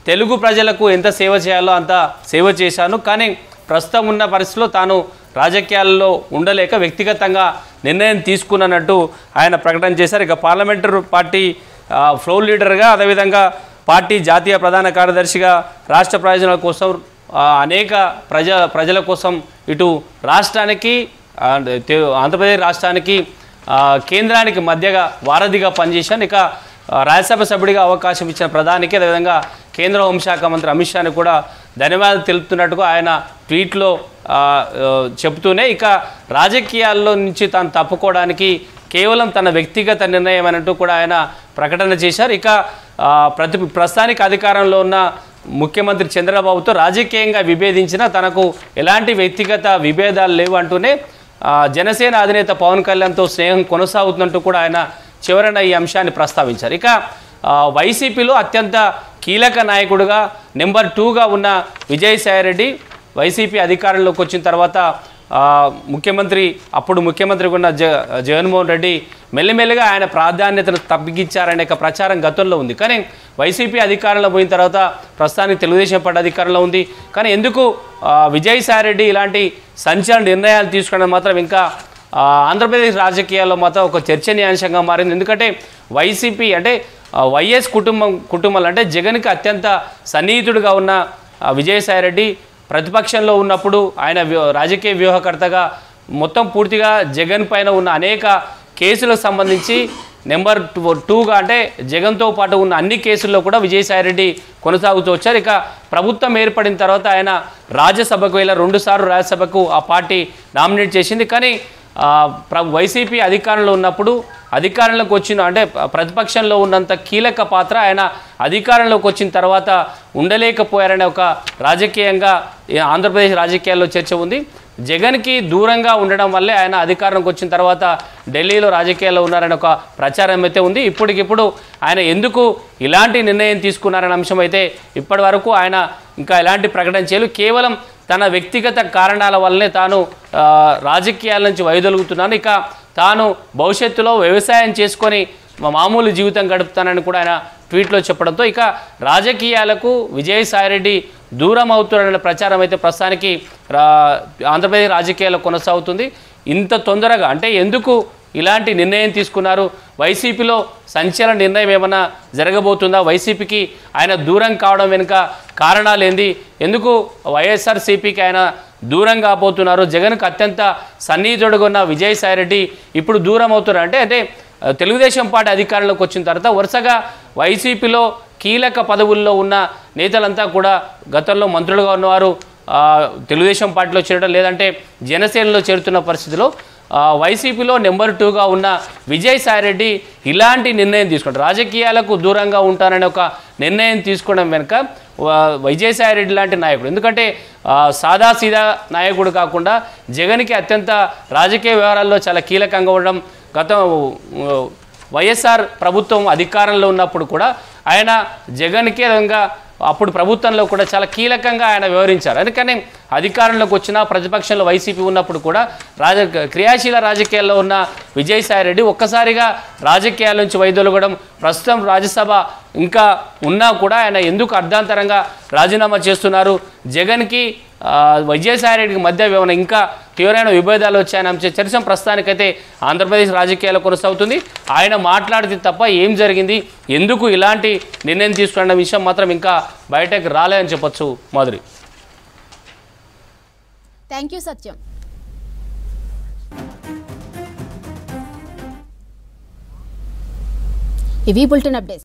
తెలుగు ప్రజలకు ఎంత సేవ చేయాలో అంత సేవ చేశాను, కానీ ప్రస్తుతం ఉన్న పరిస్థితిలో తాను రాజకీయాల్లో ఉండలేక వ్యక్తిగతంగా నిర్ణయం తీసుకున్నట్టు ఆయన ప్రకటన చేశారు. ఇక పార్లమెంటరీ పార్టీ ఫ్లోర్ లీడర్గా, అదేవిధంగా పార్టీ జాతీయ ప్రధాన కార్యదర్శిగా రాష్ట్ర ప్రయోజనాల కోసం అనేక ప్రజల కోసం ఇటు రాష్ట్రానికి, ఆంధ్రప్రదేశ్ రాష్ట్రానికి, కేంద్రానికి మధ్యగా వారధిగా పనిచేశాను. ఇక రాజ్యసభ సభ్యుడిగా అవకాశం ఇచ్చిన ప్రధానికి, అదేవిధంగా కేంద్ర హోంశాఖ మంత్రి అమిత్ షాని కూడా ధన్యవాదాలు తెలుపుతున్నట్టుగా ఆయన ట్వీట్లో చెబుతూనే ఇక రాజకీయాల్లో నుంచి తాను తప్పుకోవడానికి కేవలం తన వ్యక్తిగత నిర్ణయం అన్నట్టు కూడా ఆయన ప్రకటన చేశారు. ఇక ప్రస్తుతానికి అధికారంలో ఉన్న ముఖ్యమంత్రి చంద్రబాబుతో రాజకీయంగా విభేదించిన తనకు ఎలాంటి వ్యక్తిగత విభేదాలు లేవు అంటూనే జనసేన అధినేత పవన్ కళ్యాణ్తో స్నేహం కొనసాగుతున్నట్టు కూడా ఆయన చివరన ఈ అంశాన్ని ప్రస్తావించారు. ఇక వైసీపీలో అత్యంత కీలక నాయకుడిగా నెంబర్ 2గా ఉన్న విజయసాయిరెడ్డి వైసీపీ అధికారంలోకి వచ్చిన తర్వాత అప్పుడు ముఖ్యమంత్రిగా ఉన్న జగన్మోహన్ రెడ్డి మెల్లిమెల్లిగా ఆయన ప్రాధాన్యతను తగ్గించారనే ప్రచారం గతంలో ఉంది. కానీ వైసీపీ అధికారంలో పోయిన తర్వాత ప్రస్తుతానికి తెలుగుదేశం పార్టీ అధికారంలో ఉంది. కానీ ఎందుకు విజయసాయిరెడ్డి ఇలాంటి సంచలన నిర్ణయాలు తీసుకోవడం మాత్రం ఇంకా ఆంధ్రప్రదేశ్ రాజకీయాల్లో మాత్రం ఒక చర్చనీయాంశంగా మారింది. ఎందుకంటే వైసీపీ అంటే వైఎస్ కుటుంబాలు అంటే జగన్కి అత్యంత సన్నిహితుడిగా ఉన్న విజయసాయిరెడ్డి ప్రతిపక్షంలో ఉన్నప్పుడు ఆయన రాజకీయ వ్యూహకర్తగా మొత్తం పూర్తిగా జగన్ పైన ఉన్న అనేక కేసులకు సంబంధించి నెంబర్ 2గా అంటే జగన్తో పాటు ఉన్న అన్ని కేసుల్లో కూడా విజయసాయిరెడ్డి కొనసాగుతూ వచ్చారు. ఇక ప్రభుత్వం ఏర్పడిన తర్వాత ఆయన రాజ్యసభకు వెళ్ళి 2 సార్లు రాజ్యసభకు ఆ పార్టీ నామినేట్ చేసింది. కానీ వైసీపీ అధికారంలో ఉన్నప్పుడు అధికారంలోకి వచ్చిన అంటే ప్రతిపక్షంలో ఉన్నంత కీలక పాత్ర ఆయన అధికారంలోకి వచ్చిన తర్వాత ఉండలేకపోయారనే ఒక రాజకీయంగా ఆంధ్రప్రదేశ్ రాజకీయాల్లో చర్చ ఉంది. జగన్కి దూరంగా ఉండడం వల్లే ఆయన అధికారంలోకి వచ్చిన తర్వాత ఢిల్లీలో రాజకీయాల్లో ఉన్నారనే ఒక ప్రచారం అయితే ఉంది. ఇప్పటికిప్పుడు ఆయన ఎందుకు ఇలాంటి నిర్ణయం తీసుకున్నారనే అంశం అయితే ఇప్పటి వరకు ఆయన ఇంకా ఎలాంటి ప్రకటన చేయలేదు. కేవలం తన వ్యక్తిగత కారణాల వల్లనే తాను రాజకీయాల నుంచి వైదొలుగుతున్నాను, ఇక తాను భవిష్యత్తులో వ్యవసాయం చేసుకొని మామూలు జీవితం గడుపుతానని కూడా ఆయన ట్వీట్లో చెప్పడంతో ఇక రాజకీయాలకు విజయసాయిరెడ్డి దూరం అవుతున్నారనే ప్రచారం అయితే ప్రస్తుతానికి ఆంధ్రప్రదేశ్ రాజకీయాల్లో కొనసాగుతుంది. ఇంత తొందరగా అంటే ఎందుకు ఇలాంటి నిర్ణయం తీసుకున్నారు? వైసీపీలో సంచలన నిర్ణయం ఏమైనా జరగబోతుందా? వైసీపీకి ఆయన దూరం కావడం వెనుక కారణాలు ఏంది? ఎందుకు వైఎస్ఆర్సీపీకి ఆయన దూరం కాబోతున్నారు? జగన్కు అత్యంత సన్నిహితుడుగా ఉన్న విజయసాయిరెడ్డి ఇప్పుడు దూరం అవుతున్నారు అంటే తెలుగుదేశం పార్టీ అధికారంలోకి వచ్చిన తర్వాత వరుసగా వైసీపీలో కీలక పదవుల్లో ఉన్న నేతలంతా కూడా గతంలో మంత్రులుగా ఉన్నవారు తెలుగుదేశం పార్టీలో చేరడం లేదంటే జనసేనలో చేరుతున్న పరిస్థితిలో వైసీపీలో నెంబర్ 2గా ఉన్న విజయసాయిరెడ్డి ఇలాంటి నిర్ణయం తీసుకుంటారు. రాజకీయాలకు దూరంగా ఉంటానని ఒక నిర్ణయం తీసుకోవడం వెనుక విజయసాయిరెడ్డి లాంటి నాయకుడు, ఎందుకంటే సాదాసీదా నాయకుడు కాకుండా జగన్కి అత్యంత రాజకీయ వ్యవహారాల్లో చాలా కీలకంగా ఉండడం, గత వైఎస్ఆర్ ప్రభుత్వం అధికారంలో ఉన్నప్పుడు కూడా ఆయన జగన్కే విధంగా అప్పుడు ప్రభుత్వంలో కూడా చాలా కీలకంగా ఆయన వ్యవహరించారు. అందుకని అధికారంలోకి వచ్చిన ప్రతిపక్షంలో వైసీపీ ఉన్నప్పుడు కూడా క్రియాశీల రాజకీయాల్లో ఉన్న విజయసాయిరెడ్డి ఒక్కసారిగా రాజకీయాల నుంచి వైదొలగడం, ప్రస్తుతం రాజ్యసభ ఇంకా ఉన్నా కూడా ఆయన ఎందుకు అర్ధాంతరంగా రాజీనామా చేస్తున్నారు? జగన్కి విజయసాయిరెడ్డికి మధ్య ఏమైనా ఇంకా తీవ్రమైన విభేదాలు వచ్చాయని చర్చ ప్రస్తుతానికైతే ఆంధ్రప్రదేశ్ రాజకీయాల్లో కొనసాగుతుంది. ఆయన మాట్లాడితే తప్ప ఏం జరిగింది, ఎందుకు ఇలాంటి నిర్ణయం తీసుకున్న విషయం మాత్రం ఇంకా బయటకు రాలేదని చెప్పొచ్చు. మాధురి. థ్యాంక్ యూ సత్యం. ఇవి బులెటిన్ అప్డేట్స్.